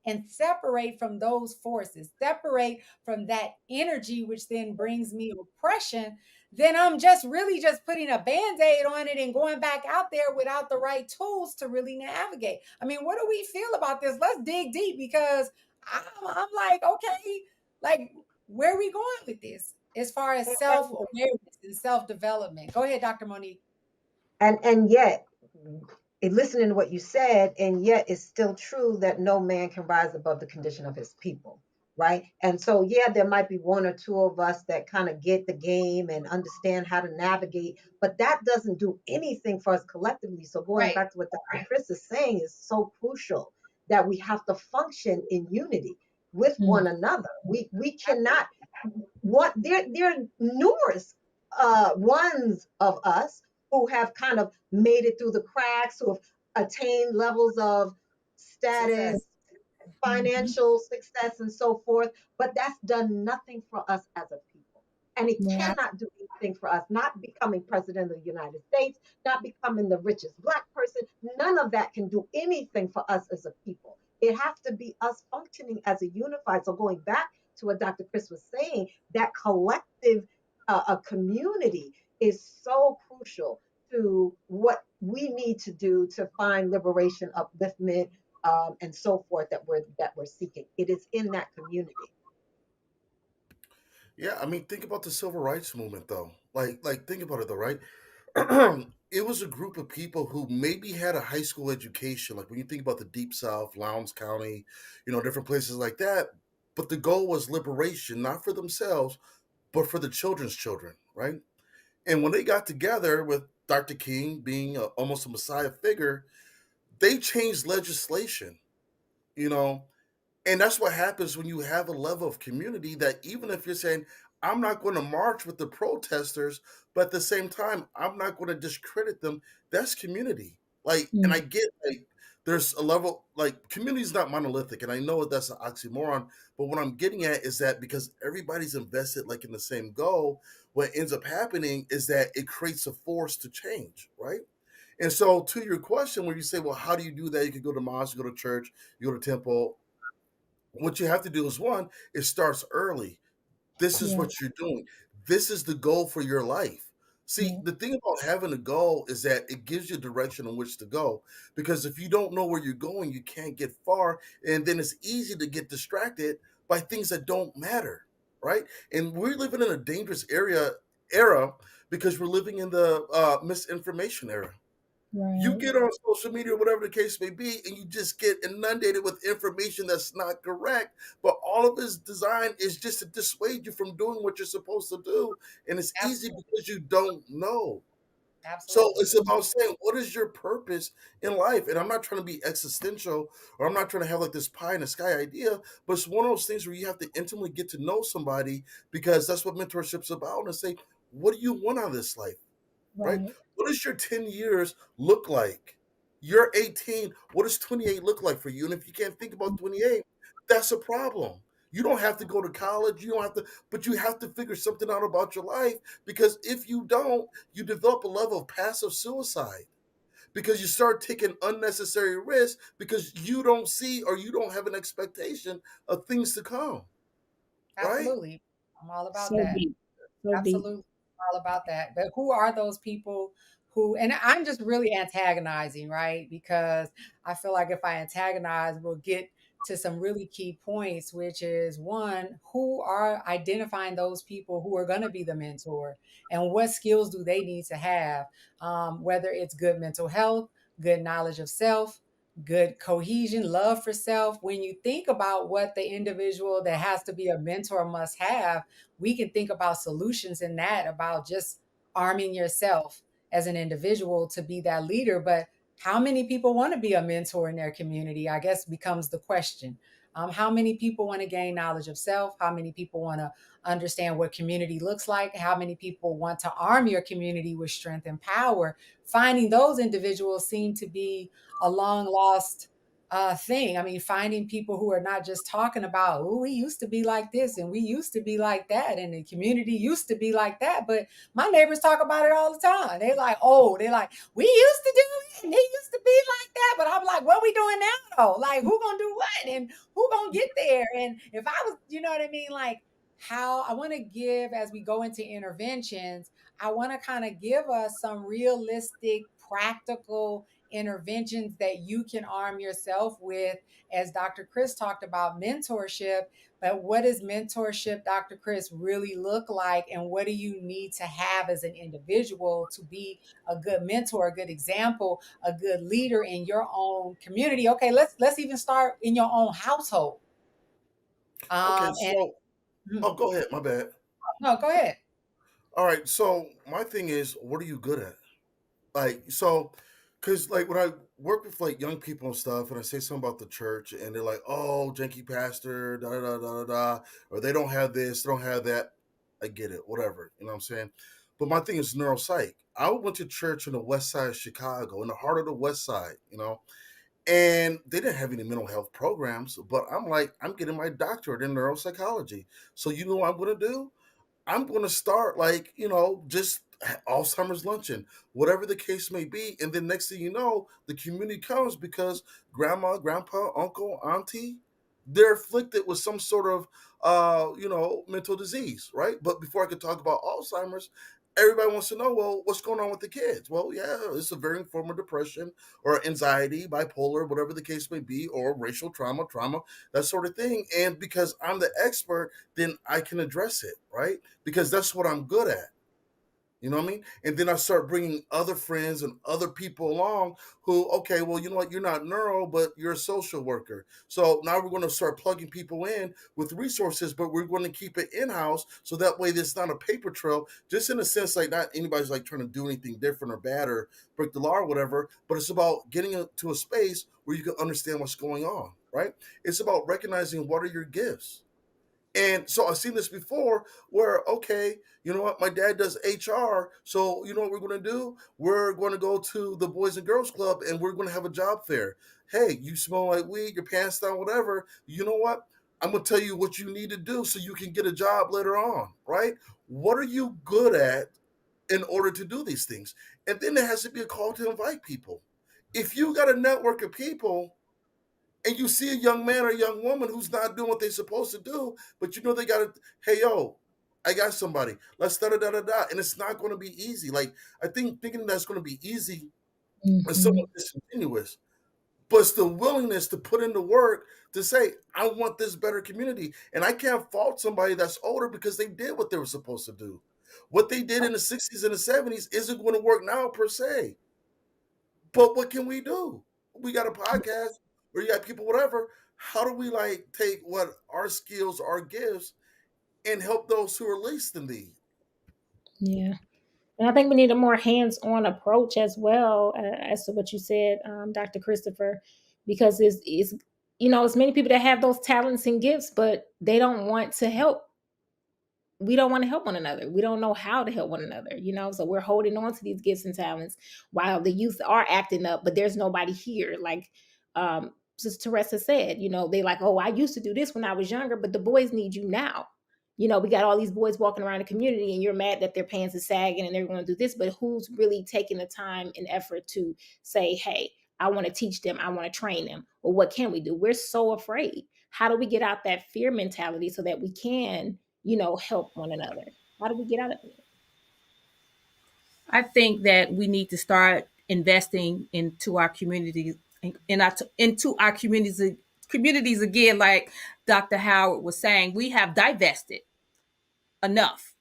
and separate from those forces, separate from that energy, which then brings me oppression, then I'm just really just putting a band aid on it and going back out there without the right tools to really navigate. I mean, what do we feel about this? Let's dig deep, because I'm like, okay, like, where are we going with this as far as self awareness and self development? Go ahead, Dr. Monique. And yet, listening to what you said, and yet it's still true that no man can rise above the condition of his people, right? And so, yeah, there might be one or two of us that kind of get the game and understand how to navigate, but that doesn't do anything for us collectively. So going Right. back to what Dr. Chris is saying is so crucial, that we have to function in unity with Mm. one another. We cannot, what there are numerous ones of us who have kind of made it through the cracks, who have attained levels of Success. status, Mhm. financial success, and so forth, but that's done nothing for us as a people. And it Right. cannot do anything for us, not becoming president of the United States, not becoming the richest black person. None of that can do anything for us as a people. It has to be us functioning as a unified. So going back to what Dr. Chris was saying, that collective a community is so crucial to what we need to do to find liberation, upliftment, and so forth, that we're seeking. It is in that community. Yeah, I mean, think about the civil rights movement, though. Like think about it, though, right? it was a group of people who maybe had a high school education, like when you think about the Deep South, Lowndes County, different places like that. But the goal was liberation, not for themselves, but for the children's children, right? And when they got together with Dr. King being almost a messiah figure, they changed legislation, you know, and that's what happens when you have a level of community that even if you're saying, I'm not going to march with the protesters, but at the same time, I'm not going to discredit them, that's community. Like, and I Mm, get like there's a level like community is not monolithic, and I know that's an oxymoron, but what I'm getting at is that because everybody's invested like in the same goal, what ends up happening is that it creates a force to change, right? And so to your question, when you say, well, how do you do that? You can go to mosque, you go to church, you go to temple. What you have to do is one, it starts early. This is yeah, what you're doing. This is the goal for your life. See, yeah, the thing about having a goal is that it gives you direction on which to go. Because if you don't know where you're going, you can't get far. And then it's easy to get distracted by things that don't matter. Right. And we're living in a dangerous era because we're living in the misinformation era. You right. get on social media or whatever the case may be, and you just get inundated with information that's not correct. But all of his design is just to dissuade you from doing what you're supposed to do. And it's easy Absolutely. because you don't know. So Absolutely. it's about saying, what is your purpose in life? And I'm not trying to be existential or I'm not trying to have like this pie in the sky idea, but it's one of those things where you have to intimately get to know somebody because that's what mentorship's about and say, what do you want out of this life? Right? Right. What does your 10 years look like? You're 18. What does 28 look like for you? And if you can't think about 28, that's a problem. You don't have to go to college. You don't have to, but you have to figure something out about your life because if you don't, you develop a level of passive suicide because you start taking unnecessary risks because you don't see or you don't have an expectation of things to come, right? Absolutely. I'm all about So that. deep. So deep. Absolutely all about that. But who are those people who, and I'm just really antagonizing, right? Because I feel like if I antagonize, we'll get to some really key points, which is one, who are identifying those people who are going to be the mentor and what skills do they need to have? Whether it's good mental health, good knowledge of self, good cohesion, love for self. When you think about what the individual that has to be a mentor must have, we can think about solutions in that, about just arming yourself as an individual to be that leader. But how many people want to be a mentor in their community? I guess becomes the question. How many people want to gain knowledge of self? How many people want to understand what community looks like? How many people want to arm your community with strength and power? Finding those individuals seem to be a long lost thing. I mean, finding people who are not just talking about, oh, we used to be like this and we used to be like that and the community used to be like that. But my neighbors talk about it all the time. They like, oh, they're like, we used to do it and they used to be like that. But I'm like, what we doing now though? Like, who gonna do what and who gonna get there? And if I was, you know what I mean? Like, how I want to give as we go into interventions, I want to kind of give us some realistic, practical interventions that you can arm yourself with, as Dr. Chris talked about mentorship. But what does mentorship, Dr. Chris, really look like? And what do you need to have as an individual to be a good mentor, a good example, a good leader in your own community? Okay, let's even start in your own household. Okay, And so, oh, go ahead. My bad. no, go ahead. All right. So, my thing is, what are you good at? Like, so, because like when I work with like young people and stuff, and I say something about the church, and they're like, "Oh, janky pastor, da da da da da," or they don't have this, they don't have that. I get it, whatever. You know what I'm saying? But my thing is neuropsych. I went to church in the west side of Chicago, in the heart of the west side, and they didn't have any mental health programs. But I'm like, I'm getting my doctorate in neuropsychology. So you know what I'm gonna do? I'm going to start like, just Alzheimer's luncheon, whatever the case may be. And then next thing you know, the community comes because grandma, grandpa, uncle, auntie, they're afflicted with some sort of, mental disease, right? But before I could talk about Alzheimer's, everybody wants to know, well, what's going on with the kids? Well, yeah, it's a varying form of depression or anxiety, bipolar, whatever the case may be, or racial trauma, that sort of thing. And because I'm the expert, then I can address it, right? Because that's what I'm good at. You know what I mean? And then I start bringing other friends and other people along who, okay, well, you know what? You're not neuro, but you're a social worker. So now we're going to start plugging people in with resources, but we're going to keep it in house so that way there's not a paper trail. Just in a sense, like not anybody's like trying to do anything different or bad or break the law or whatever, but it's about getting to a space where you can understand what's going on, right? It's about recognizing what are your gifts. And so I've seen this before where, okay, you know what? My dad does HR. So, you know what we're going to do? We're going to go to the Boys and Girls Club and we're going to have a job fair. Hey, you smell like weed, your pants down, whatever. You know what? I'm going to tell you what you need to do so you can get a job later on, right? What are you good at in order to do these things? And then there has to be a call to invite people. If you got a network of people and you see a young man or a young woman who's not doing what they're supposed to do, but you know they got to, hey yo, I got somebody. Let's da da da da da. And it's not going to be easy. Like I think thinking that's going to be easy is somewhat Mhm. disingenuous. But it's the willingness to put in the work to say, I want this better community. And I can't fault somebody that's older because they did what they were supposed to do. What they did in the 60s and the 70s isn't going to work now per se. But what can we do? We got a podcast or you got people, whatever. How do we like take what our skills, our gifts, and help those who are least in need? Yeah. And I think we need a more hands-on approach as well, as to what you said, Dr. Christopher, because it's it's many people that have those talents and gifts, but they don't want to help. We don't want to help one another. We don't know how to help one another. So we're holding on to these gifts and talents while the youth are acting up, but there's nobody here. Like Sister Teresa said, they like, oh, I used to do this when I was younger, but the boys need you now. We got all these boys walking around the community and you're mad that their pants are sagging and they're going to do this, but who's really taking the time and effort to say, hey, I want to teach them, I want to train them? Or what can we do? We're so afraid. How do we get out that fear mentality so that we can help one another? How do we get out of it? I think that we need to start investing into our communities, into our communities again. Like Dr. Howard was saying, we have divested enough.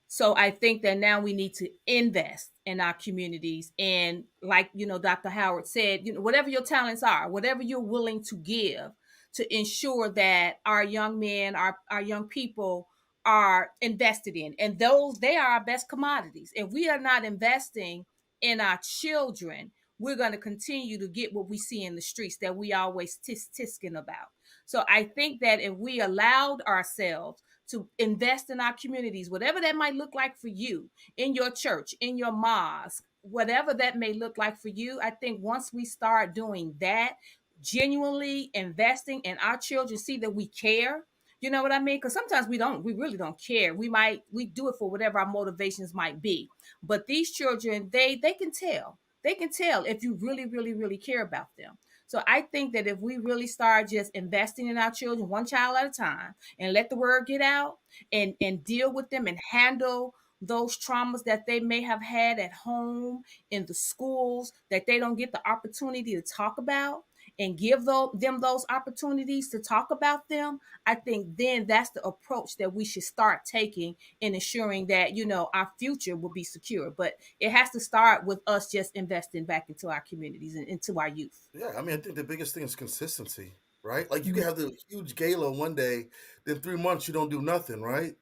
So I think that now we need to invest in our communities. And like, Dr. Howard said, whatever your talents are, whatever you're willing to give to ensure that our young men, our young people are invested in. And those, they are our best commodities. If we are not investing in our children, we're going to continue to get what we see in the streets that we always tisking about. So I think that if we allowed ourselves to invest in our communities, whatever that might look like for you, in your church, in your mosque, whatever that may look like for you, I think once we start doing that, genuinely investing in our children, see that we care. You know what I mean? Because sometimes we really don't care. We do it for whatever our motivations might be. But these children, they can tell. They can tell if you really, really, really care about them. So I think that if we really start just investing in our children, one child at a time, and let the word get out, and deal with them and handle those traumas that they may have had at home, in the schools that they don't get the opportunity to talk about, and give them those opportunities to talk about them, I think then that's the approach that we should start taking in ensuring that our future will be secure. But it has to start with us just investing back into our communities and into our youth. Yeah, I mean, I think the biggest thing is consistency, right? Like you can Mhm. have the huge gala one day, then 3 months you don't do nothing, right?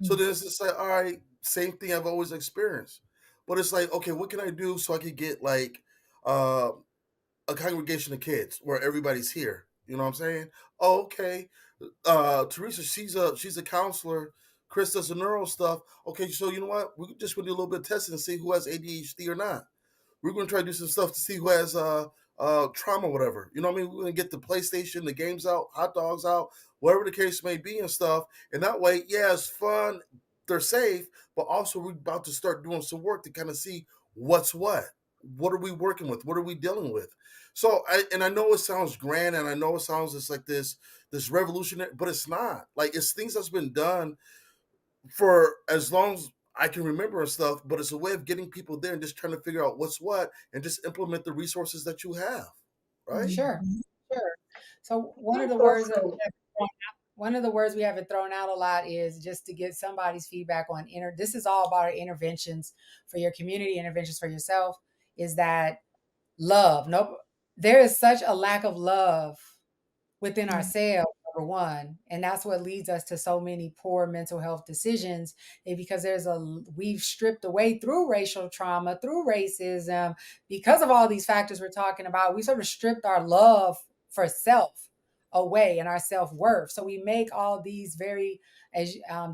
So Mhm. then it's just like, all right, same thing I've always experienced. But it's like, okay, what can I do so I could get like uh, a congregation of kids where everybody's here? You know what I'm saying? Oh, okay. Teresa, she's a counselor. Chris does the neuro stuff. Okay, so you know what? We just want to do a little bit of testing and see who has ADHD or not. We're going to try to do some stuff to see who has trauma, whatever. You know what I mean? We're going to get the PlayStation, the games out, hot dogs out, whatever the case may be, and stuff. And that way, yeah, it's fun. They're safe, but also we're about to start doing some work to kind of see what's what. What are we working with? What are we dealing with? So, I know it sounds grand, and I know it sounds just like this revolutionary, but it's not. Like it's things that's been done for as long as I can remember and stuff, but it's a way of getting people there and just trying to figure out what's what and just implement the resources that you have. Right? Sure, Mhm. sure. So I one of think the words that also, one of the words we haven't thrown out a lot is just to get somebody's feedback on this is all about our interventions for your community, interventions for yourself, is that love. Nope. There is such a lack of love within Yeah. ourselves, number one, and that's what leads us to so many poor mental health decisions, because we've stripped away through racial trauma, through racism, because of all these factors we're talking about. We sort of stripped our love for self away and our self-worth, so we make all these very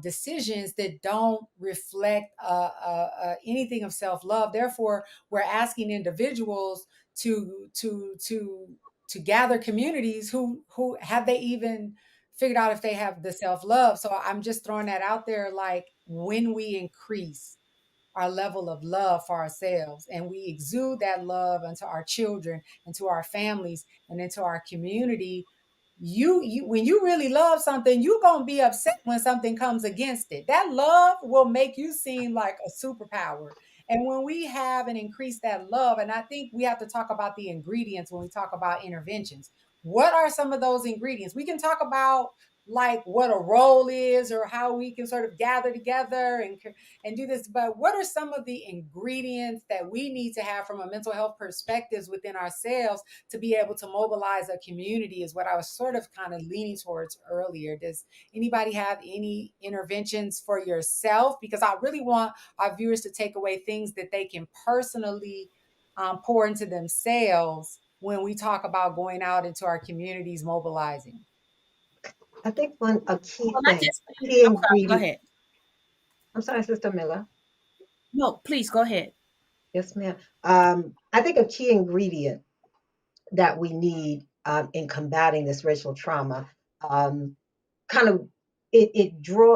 decisions that don't reflect anything of self-love. Therefore, we're asking individuals to gather communities who have they even figured out if they have the self-love. So I'm just throwing that out there, like when we increase our level of love for ourselves and we exude that love into our children, into our families, and into our community, you when you really love something, you're gonna be upset when something comes against it. That love will make you seem like a superpower. And when we have and increase that love, and I think we have to talk about the ingredients when we talk about interventions. What are some of those ingredients? We can talk about like what a role is or how we can sort of gather together and do this, but what are some of the ingredients that we need to have from a mental health perspectives within ourselves to be able to mobilize a community, is what I was sort of kind of leaning towards earlier. Does anybody have any interventions for yourself? Because I really want our viewers to take away things that they can personally pour into themselves when we talk about going out into our communities, mobilizing. I think one a key Well, I thing, just, key I'm sorry, go ingredient. ahead. I'm sorry, Sister Miller. No, please go ahead. Yes, ma'am. I think a key ingredient that we need in combating this racial trauma, um, kind of it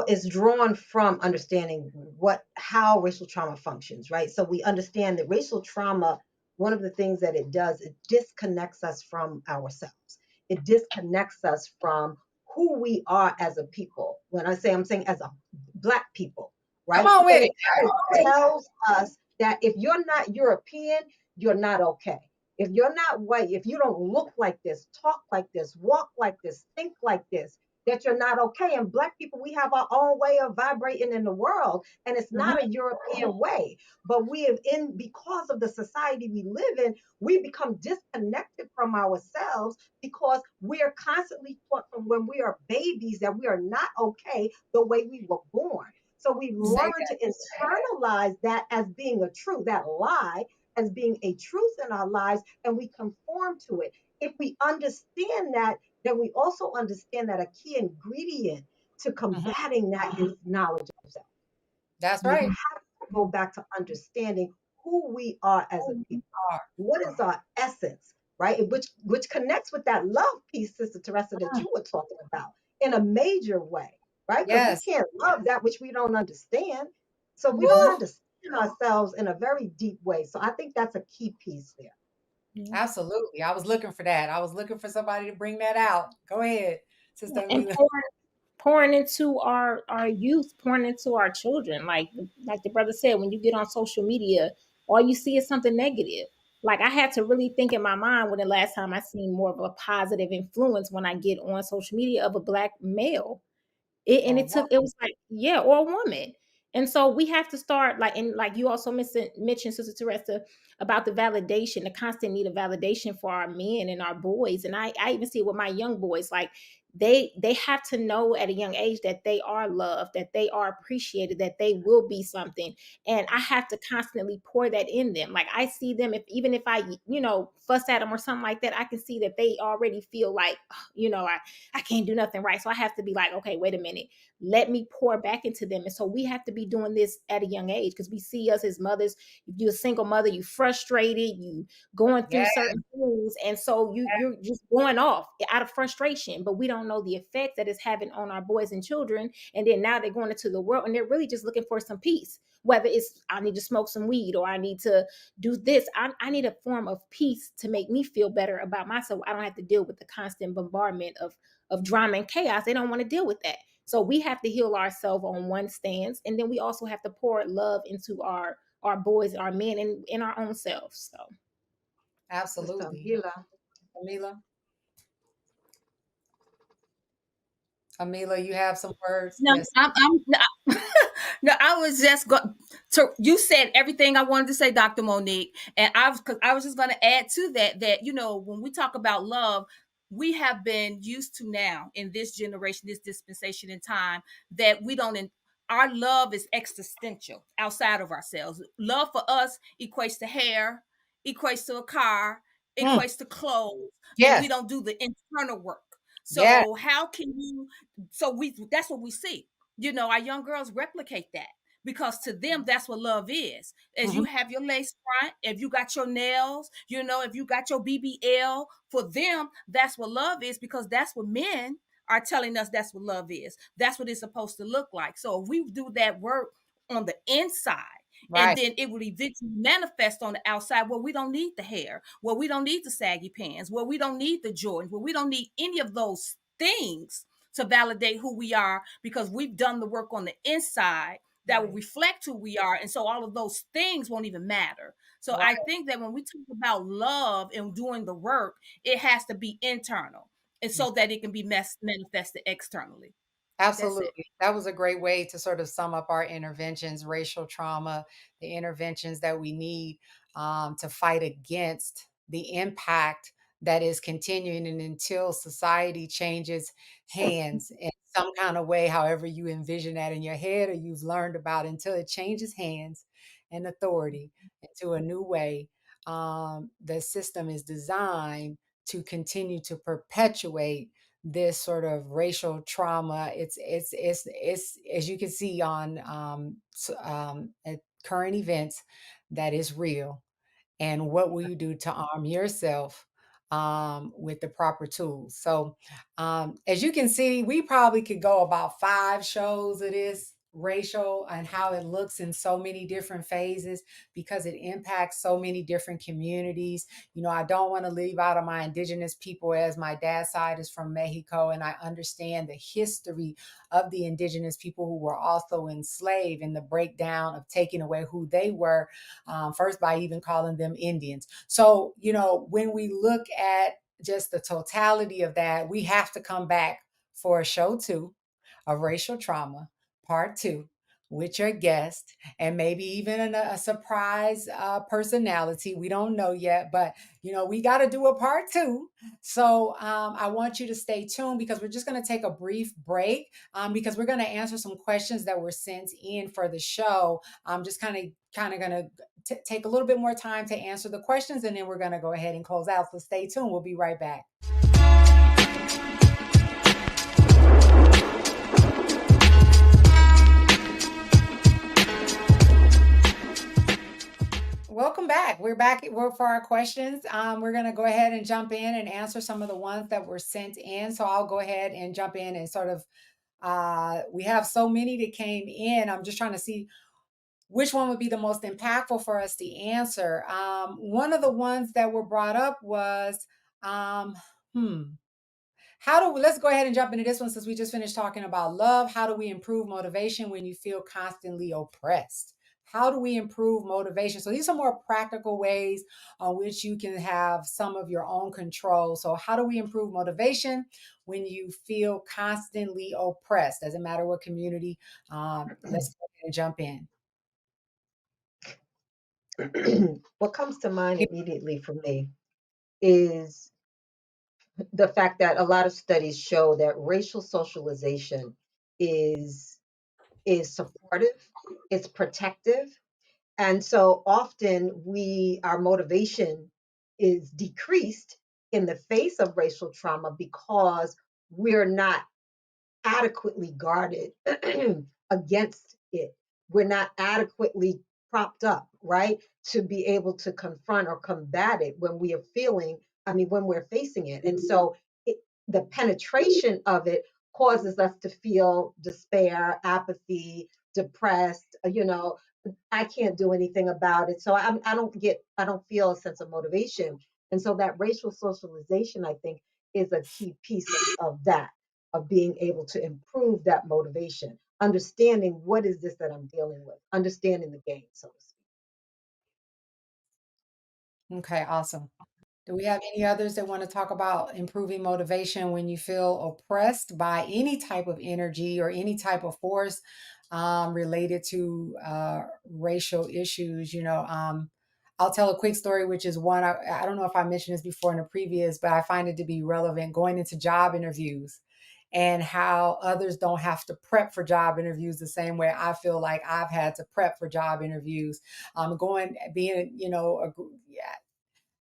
is drawn from understanding what how racial trauma functions, right? So we understand that racial trauma, one of the things that it does, it disconnects us from ourselves. It disconnects us from who we are as a people. When I say, I'm saying as a black people, Come right? on with And it. it tells us that if you're not European, you're not okay. If you're not white, if you don't look like this, talk like this, walk like this, think like this, that you're not okay. And black people, we have our own way of vibrating in the world, and it's Mhm. not a European way. But we have because of the society we live in, we become disconnected from ourselves because we are constantly taught from when we are babies that we are not okay the way we were born. So we Say learn to internalize that as being a truth, that lie as being a truth in our lives, and we conform to it. If we understand that, then we also understand that a key ingredient to that. Mhm. combating that is knowledge of self. That's You right. have to go back to understanding who we are as a Who we people. are. What is our essence, right? Which connects with that love piece, Sister Teresa, that Mm. you were talking about in a major way, right? Because we Yes. can't love that which we don't understand. So we don't Woo. understand ourselves in a very deep way. So I think that's a key piece there. Yeah. Absolutely. I was looking for that. I was looking for somebody to bring that out. Go ahead, Sister And Amelia. pouring into our youth, pouring into our children. Like the brother said, when you get on social media, all you see is something negative. Like I had to really think in my mind when the last time I seen more of a positive influence when I get on social media of a black male. And Or it what? took, it was like, yeah, or a woman. And so we have to start like, and like you also mentioned, Sister Teresa, about the validation, the constant need of validation for our men and our boys. And I even see it with my young boys, like they have to know at a young age that they are loved, that they are appreciated, that they will be something. And I have to constantly pour that in them. Like I see them, if even if I, fuss at them or something like that, I can see that they already feel like, I can't do nothing right. So I have to be like, okay, wait a minute. Let me pour back into them. And so we have to be doing this at a young age because we see us as mothers. If you're a single mother, you frustrated, you going through Yeah. certain things. And so you're just going off out of frustration, but we don't know the effect that it's having on our boys and children. And then now they're going into the world and they're really just looking for some peace. Whether it's I need to smoke some weed or I need to do this. I need a form of peace to make me feel better about myself. I don't have to deal with the constant bombardment of drama and chaos. They don't want to deal with that. So we have to heal ourselves on one stance, and then we also have to pour love into our boys, our men, and in our own selves. So Sister Absolutely. Gila. Amila. Amila, you have some words? No, Yes. I'm no, I was just going to. You said everything I wanted to say, Dr. Monique, and because I was just going to add to that that when we talk about love, we have been used to now in this generation, this dispensation in time that we don't. Our love is existential outside of ourselves. Love for us equates to hair, equates to a car, Mm, equates to clothes, and we yes. don't do the internal work. Yes. So how can you? So we that's what we see. Our young girls replicate that because to them that's what love is. As Mhm. you have your lace front, if you got your nails, if you got your BBL, for them that's what love is, because that's what men are telling us that's what love is. That's what it's supposed to look like. So if we do that work on the inside, and Right. then it will eventually manifest on the outside, where we don't need the hair, where we don't need the saggy pants, where we don't need the Jordans, where we don't need any of those things to validate who we are, because we've done the work on the inside that will Right. reflect who we are. And so all of those things won't even matter. So I Right. think that when we talk about love and doing the work, it has to be internal, and so that it can be manifested externally. That's it. Absolutely. That was a great way to sort of sum up our interventions, racial trauma, the interventions that we need to fight against the impact that is continuing. And until society changes hands in some kind of way, however you envision that in your head or you've learned about, until it changes hands and authority into a new way, the system is designed to continue to perpetuate this sort of racial trauma. It's as you can see on at current events, that is real. And what will you do to arm yourself with the proper tools? So, as you can see, we probably could go about 5 shows of this racial and how it looks in so many different phases, because it impacts so many different communities. I don't want to leave out of my indigenous people, as my dad's side is from Mexico, and I understand the history of the indigenous people who were also enslaved, and the breakdown of taking away who they were, first by even calling them Indians. So, when we look at just the totality of that, we have to come back for a show 2 of racial trauma, part 2, with your guest, and maybe even a surprise personality. We don't know yet, but we got to do a part 2. So I want you to stay tuned, because we're just going to take a brief break, because we're going to answer some questions that were sent in for the show. I'm just kind of going to take a little bit more time to answer the questions, and then we're going to go ahead and close out. So stay tuned. We'll be right back. Welcome back. We're back for our questions. We're going to go ahead and jump in and answer some of the ones that were sent in. So I'll go ahead and jump in and sort of, we have so many that came in. I'm just trying to see which one would be the most impactful for us to answer. One of the ones that were brought up was, um, hmm, let's go ahead and jump into this one, since we just finished talking about love. How do we improve motivation when you feel constantly oppressed? How do we improve motivation? So these are more practical ways on which you can have some of your own control. So how do we improve motivation when you feel constantly oppressed? Doesn't matter what community. Let's go ahead and jump in. What comes to mind immediately for me is the fact that a lot of studies show that racial socialization is is supportive, it's protective, and so often our motivation is decreased in the face of racial trauma because we're not adequately guarded against it. We're not adequately propped up, right? To be able to confront or combat it when we are when we're facing it. And so the penetration of it causes us to feel despair, apathy, depressed, I can't do anything about it. So I don't feel a sense of motivation. And so that racial socialization, I think, is a key piece of that, of being able to improve that motivation, understanding what is this that I'm dealing with, understanding the game, so to speak. Okay, awesome. Do we have any others that want to talk about improving motivation when you feel oppressed by any type of energy or any type of force related to racial issues? I'll tell a quick story, which is one I don't know if I mentioned this before in a previous, but I find it to be relevant going into job interviews and how others don't have to prep for job interviews the same way I feel like I've had to prep for job interviews. Going, being,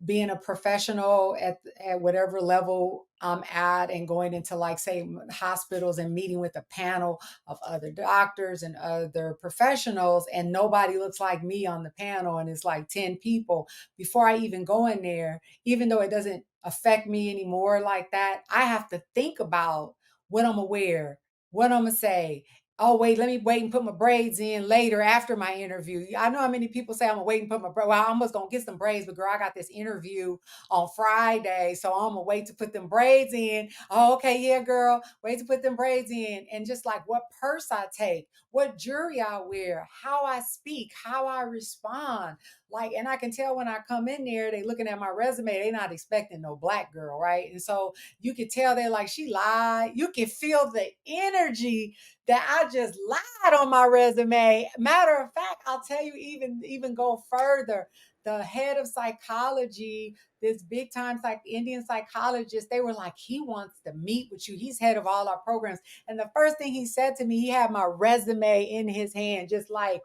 being a professional at whatever level I'm at and going into like say hospitals and meeting with a panel of other doctors and other professionals and nobody looks like me on the panel and it's like 10 people before I even go in there, even though it doesn't affect me anymore like that, I have to think about what I'm gonna wear, what I'm gonna say. Oh, wait, let me wait and put my braids in later after my interview. I know how many people say I'm gonna wait and put my braids. Well, I'm just gonna get some braids, but girl, I got this interview on Friday, so I'm gonna wait to put them braids in. Oh, okay, yeah, girl, wait to put them braids in. And just like what purse I take, what jewelry I wear, how I speak, how I respond. Like, and I can tell when I come in there, they looking at my resume, they not expecting no black girl, right? And so you could tell they're like, she lied. You can feel the energy that I just lied on my resume. Matter of fact, I'll tell you even go further. The head of psychology, this big time Indian psychologist, they were like, he wants to meet with you. He's head of all our programs. And the first thing he said to me, he had my resume in his hand, just like,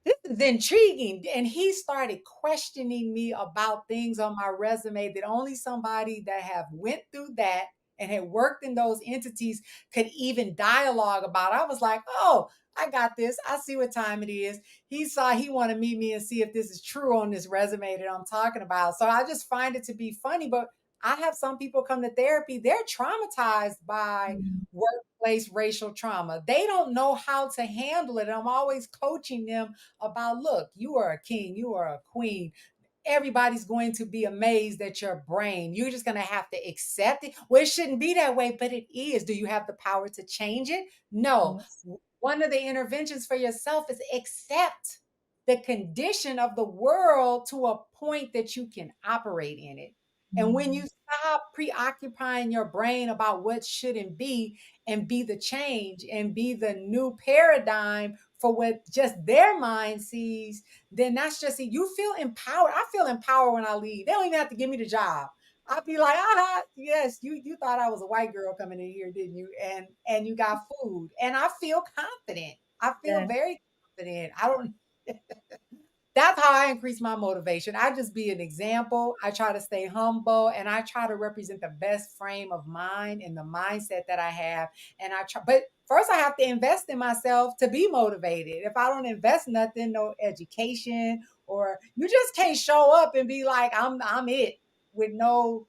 this is intriguing. And he started questioning me about things on my resume that only somebody that have went through that and had worked in those entities could even dialogue about. I was like, oh, I got this. I see what time it is. He saw he wanted to meet me and see if this is true on this resume that I'm talking about. So I just find it to be funny. But I have some people come to therapy, they're traumatized by Mm. workplace racial trauma. They don't know how to handle it. I'm always coaching them about, look, you are a king, you are a queen. Everybody's going to be amazed at your brain. You're just going to have to accept it. Well, it shouldn't be that way, but it is. Do you have the power to change it? No. Yes. One of the interventions for yourself is accept the condition of the world to a point that you can operate in it. And when Mm. you stop preoccupying your brain about what shouldn't be and be the change and be the new paradigm for what just their mind sees, then that's just it. You feel empowered. I feel empowered when I leave. They don't even have to give me the job. I'd be like, yes, you thought I was a white girl coming in here, didn't you? And you got food. And I feel confident. I feel Yeah. very confident. I don't That's how I increase my motivation. I just be an example. I try to stay humble and I try to represent the best frame of mind and the mindset that I have. And I try, but first I have to invest in myself to be motivated. If I don't invest nothing, no education, or you just can't show up and be like, I'm it with no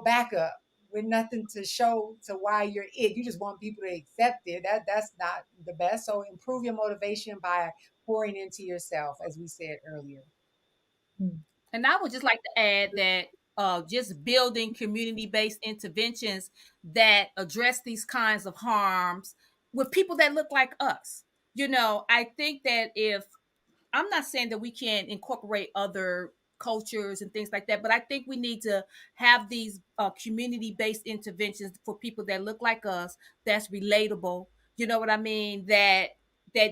backup, with nothing to show to why you're it. You just want people to accept it. That's not the best. So improve your motivation by pouring into yourself, as we said earlier. Mm. And I would just like to add that just building community based interventions that address these kinds of harms with people that look like us. I think that if I'm not saying that we can't incorporate other cultures and things like that, but I think we need to have these community based interventions for people that look like us, that's relatable. You know what I mean? That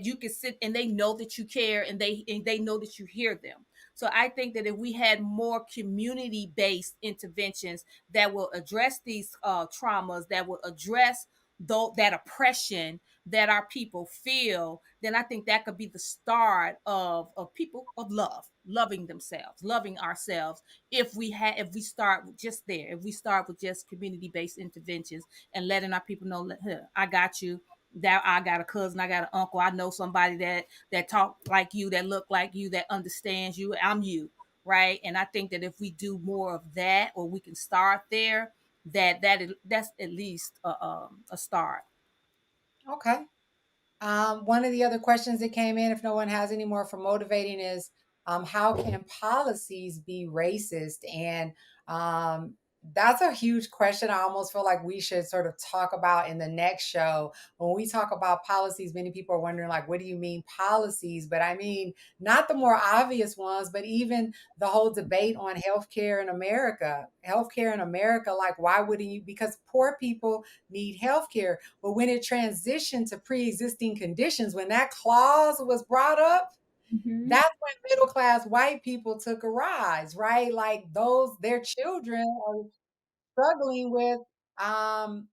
you can sit and they know that you care and they know that you hear them. So I think that if we had more community based interventions that will address these traumas, that will address that oppression that our people feel, then I think that could be the start of people of loving themselves, loving ourselves. If we start just there, if we start with just community based interventions and letting our people know, "Huh, I got you. That I got a cousin, I got an uncle, I know somebody that talk like you, that look like you, that understands you. I'm you, right?" And I think that if we do more of that, or we can start there, that's at least a start. Okay. One of the other questions that came in, if no one has any more for motivating, is how can policies be racist? And That's a huge question. I almost feel like we should sort of talk about in the next show. When we talk about policies, many people are wondering, like, what do you mean policies? But I mean, not the more obvious ones, but even the whole debate on healthcare in America. Healthcare in America, like, why wouldn't you? Because poor people need healthcare. But when it transitioned to pre existing conditions, when that clause was brought up, Mhm. that's when middle class white people took a rise, right? Like their children are struggling with, um,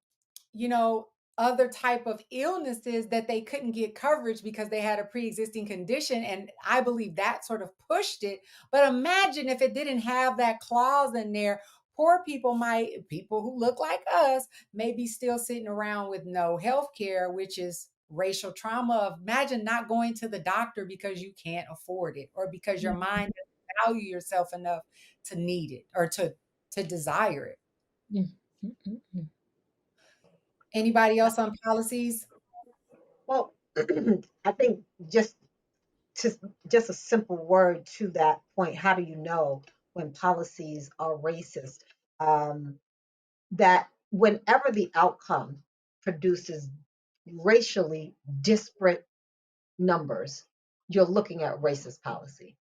you know, other type of illnesses that they couldn't get coverage because they had a pre-existing condition. And I believe that sort of pushed it. But imagine if it didn't have that clause in there, poor people who look like us, may be still sitting around with no health care, which is racial trauma of imagine not going to the doctor because you can't afford it or because your Mhm. mind doesn't value yourself enough to need it or to desire it. Mm, mm, mm, mm. Anybody else on policies? Well, I think just just a simple word to that point. How do you know when policies are racist? Um, that whenever the outcome produces racially disparate numbers, you're looking at racist policy,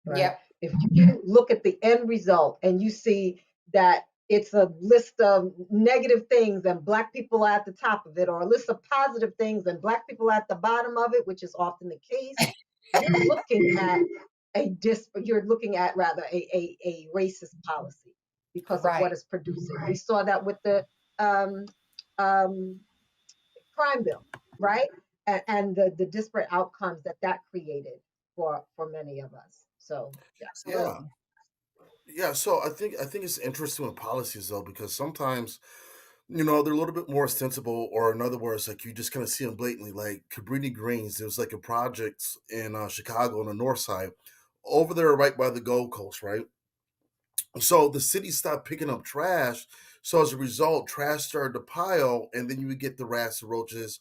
right? Yep. If you look at the end result and you see that it's a list of negative things and black people are at the top of it, or a list of positive things and black people are at the bottom of it, which is often the case, you're looking at you're looking at rather a racist policy because of what Right. it's producing. We saw that with the um, um, crime bill, right? And the disparate outcomes that that created for many of us. So Yeah, absolutely. yeah. So I think it's interesting with policies though, because sometimes they're a little bit more ostensible, or in other words, like you just kind of see them blatantly. Like Cabrini Greens, there was like a project in Chicago on the north side, over there right by the Gold Coast, right? So the city stopped picking up trash. So as a result, trash started to pile, and then you would get the rats, the roaches,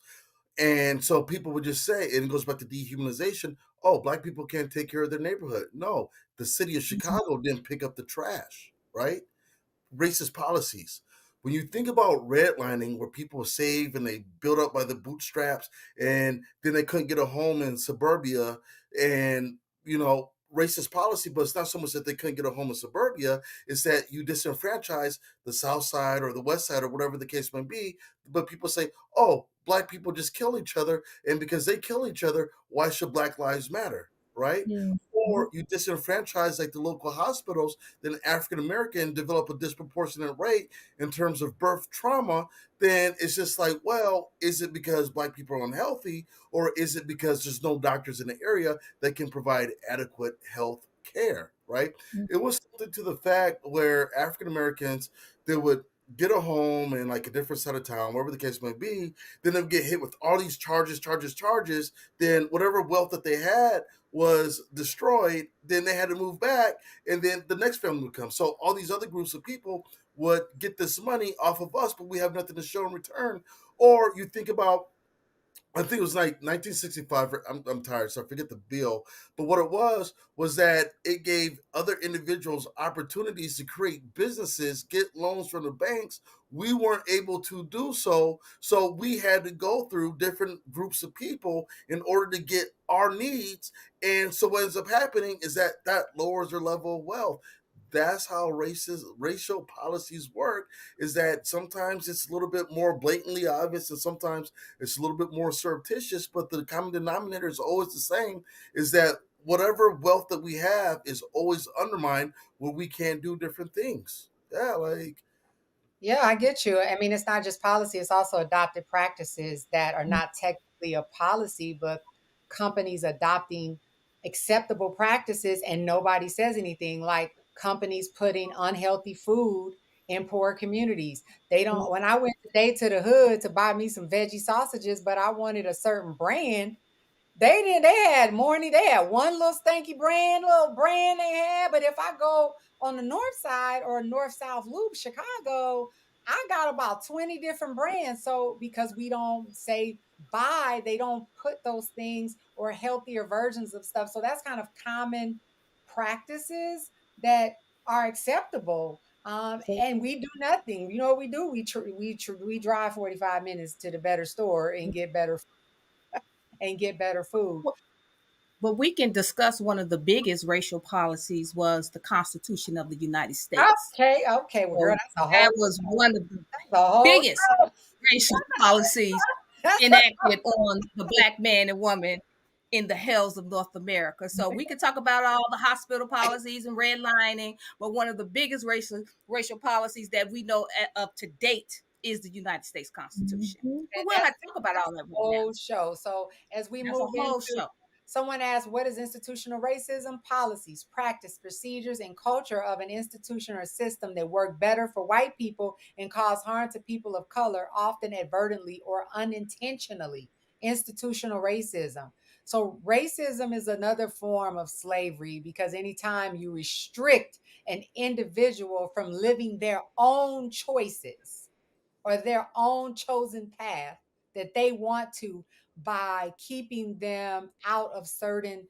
and so people would just say, and it goes back to dehumanization. Oh, black people can't take care of their neighborhood. No, the city of Mhm. Chicago didn't pick up the trash, right? Racist policies. When you think about redlining, where people save and they build up by the bootstraps, and then they couldn't get a home in suburbia, and racist policy, but it's not so much that they couldn't get a home in suburbia, it's that you disenfranchise the south side or the west side or whatever the case may be. But people say, oh, black people just kill each other, and because they kill each other, why should Black Lives Matter? Right? Mhm. Or you disenfranchise like the local hospitals, then African American develop a disproportionate rate in terms of birth trauma, then it's just like, well, is it because black people are unhealthy, or is it because there's no doctors in the area that can provide adequate health care, right? Mhm. It was something to the fact where African Americans, they would get a home in like a different side of town, wherever the case may be, then they would get hit with all these charges, then whatever wealth that they had was destroyed, then they had to move back, and then the next family would come. So all these other groups of people would get this money off of us, but we have nothing to show in return. Or you think about, I think it was like 1965. I'm tired, so I forget the bill. But what it was that it gave other individuals opportunities to create businesses, get loans from the banks. We weren't able to do so, so we had to go through different groups of people in order to get our needs. And so what ends up happening is that that lowers their level of wealth. That's how racial policies work. Is that sometimes it's a little bit more blatantly obvious, and sometimes it's a little bit more surreptitious, but the common denominator is always the same, is that whatever wealth that we have is always undermined when we can't do different things. Yeah, like, Yeah, I get you. I mean, it's not just policy, it's also adopted practices that are Mhm. not technically a policy, but companies adopting acceptable practices and nobody says anything, like companies putting unhealthy food in poor communities. They don't, when I went today to the hood to buy me some veggie sausages, but I wanted a certain brand, they didn't. They had morning. They had one little brand they had. But if I go on the north side or north south loop, Chicago, I got about 20 different brands. So because we don't say buy, they don't put those things or healthier versions of stuff. So that's kind of common practices that are acceptable. So And we do nothing. You know what we do? We drive 45 minutes to the better store and get better food. But we can discuss one of the biggest racial policies was the Constitution of the United States. Okay, okay. Well, girl, So that's a that whole was one of the that's a whole biggest racial policies enacted on the black man and woman in the hells of North America. So we could talk about all the hospital policies and redlining, but one of the biggest racial policies that we know up to date is the United States Constitution. mhm. But and we'll have to talk about all that right now. whole show. So as we That's a move whole into, show. someone asked, what is institutional racism? Policies, practice, procedures, and culture of an institution or system that work better for white people and cause harm to people of color, often advertently or unintentionally. Institutional racism. So racism is another form of slavery, because anytime you restrict an individual from living their own choices or their own chosen path that they want to, by keeping them out of certain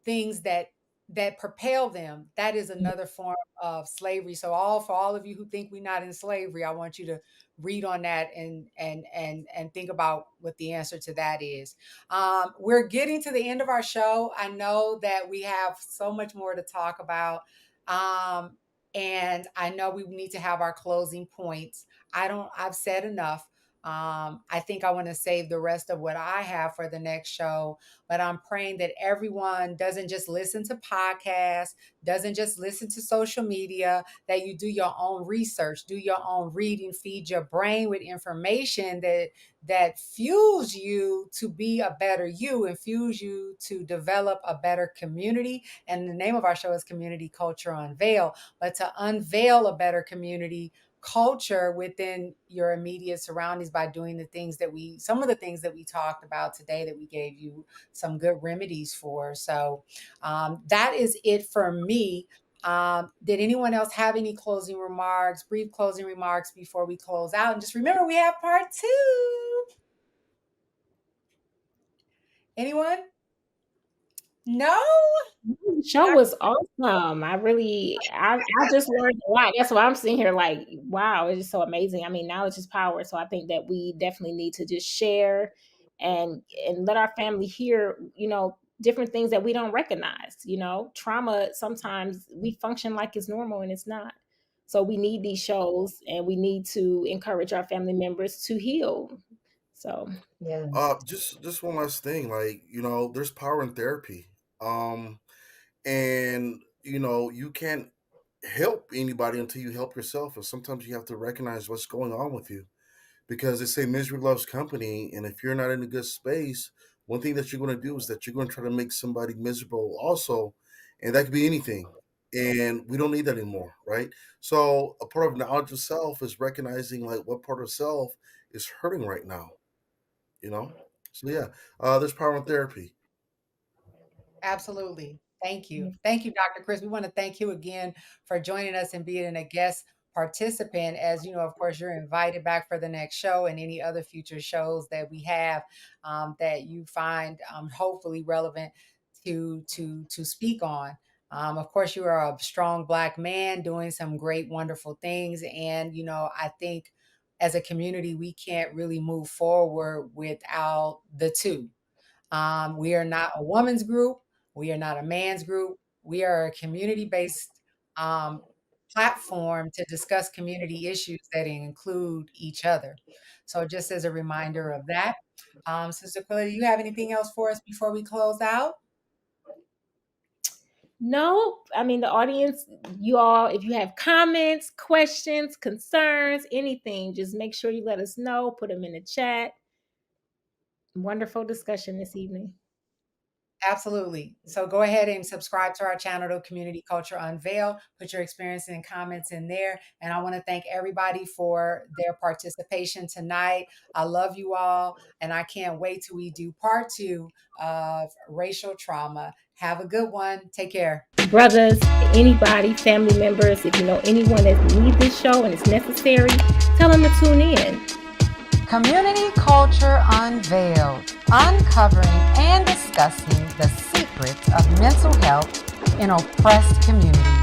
things that propel them, that is another form of slavery. So all for all of you who think we're not in slavery, I want you to read on that and think about what the answer to that is. We're getting to the end of our show. I know that we have so much more to talk about, and I know we need to have our closing points. I've said enough. I think I want to save the rest of what I have for the next show, but I'm praying that everyone doesn't just listen to podcasts, doesn't just listen to social media, that you do your own research, do your own reading, feed your brain with information that fuels you to be a better you and fuels you to develop a better community. And the name of our show is Community Culture Unveiled, but to unveil a better community culture within your immediate surroundings by doing some of the things that we talked about today, that we gave you some good remedies for. So that is it for me. Did anyone else have any closing remarks, brief closing remarks before we close out? And just remember, we have part 2. Anyone? No? The show was awesome. I just learned a lot. That's why I'm sitting here like, wow, it's just so amazing. I mean, knowledge is power. So I think that we definitely need to just share and let our family hear, different things that we don't recognize. Trauma, sometimes we function like it's normal and it's not. So we need these shows and we need to encourage our family members to heal. So Yes. Just one last thing, like, there's power in therapy. And you can't help anybody until you help yourself, and sometimes you have to recognize what's going on with you, because they say misery loves company, and if you're not in a good space, one thing that you're going to do is that you're going to try to make somebody miserable also, and that could be anything, and we don't need that anymore, right? So a part of knowledge of self is recognizing like what part of self is hurting right now, you know so yeah, there's power in therapy. Absolutely. Thank you. Thank you, Dr. Chris. We want to thank you again for joining us and being a guest participant. As you know, of course, you're invited back for the next show and any other future shows that we have, that you find hopefully relevant to speak on. Of course, you are a strong Black man doing some great, wonderful things. And, I think as a community, we can't really move forward without the two. We are not a woman's group. We are not a man's group. We are a community based um, platform to discuss community issues that include each other. So, just as a reminder of that, Sister Quilla, do you have anything else for us before we close out? no, I mean, the audience, you all, if you have comments, questions, concerns, anything, just make sure you let us know, put them in the chat. Wonderful discussion this evening. Absolutely. So go ahead and subscribe to our channel, to Community Culture Unveiled. Put your experience and comments in there. And I want to thank everybody for their participation tonight. I love you all. And I can't wait till we do part 2 of racial trauma. Have a good one. Take care. Brothers, anybody, family members, if you know anyone that needs this show and it's necessary, tell them to tune in. Community Culture Unveiled, uncovering and discussing the secrets of mental health in oppressed communities.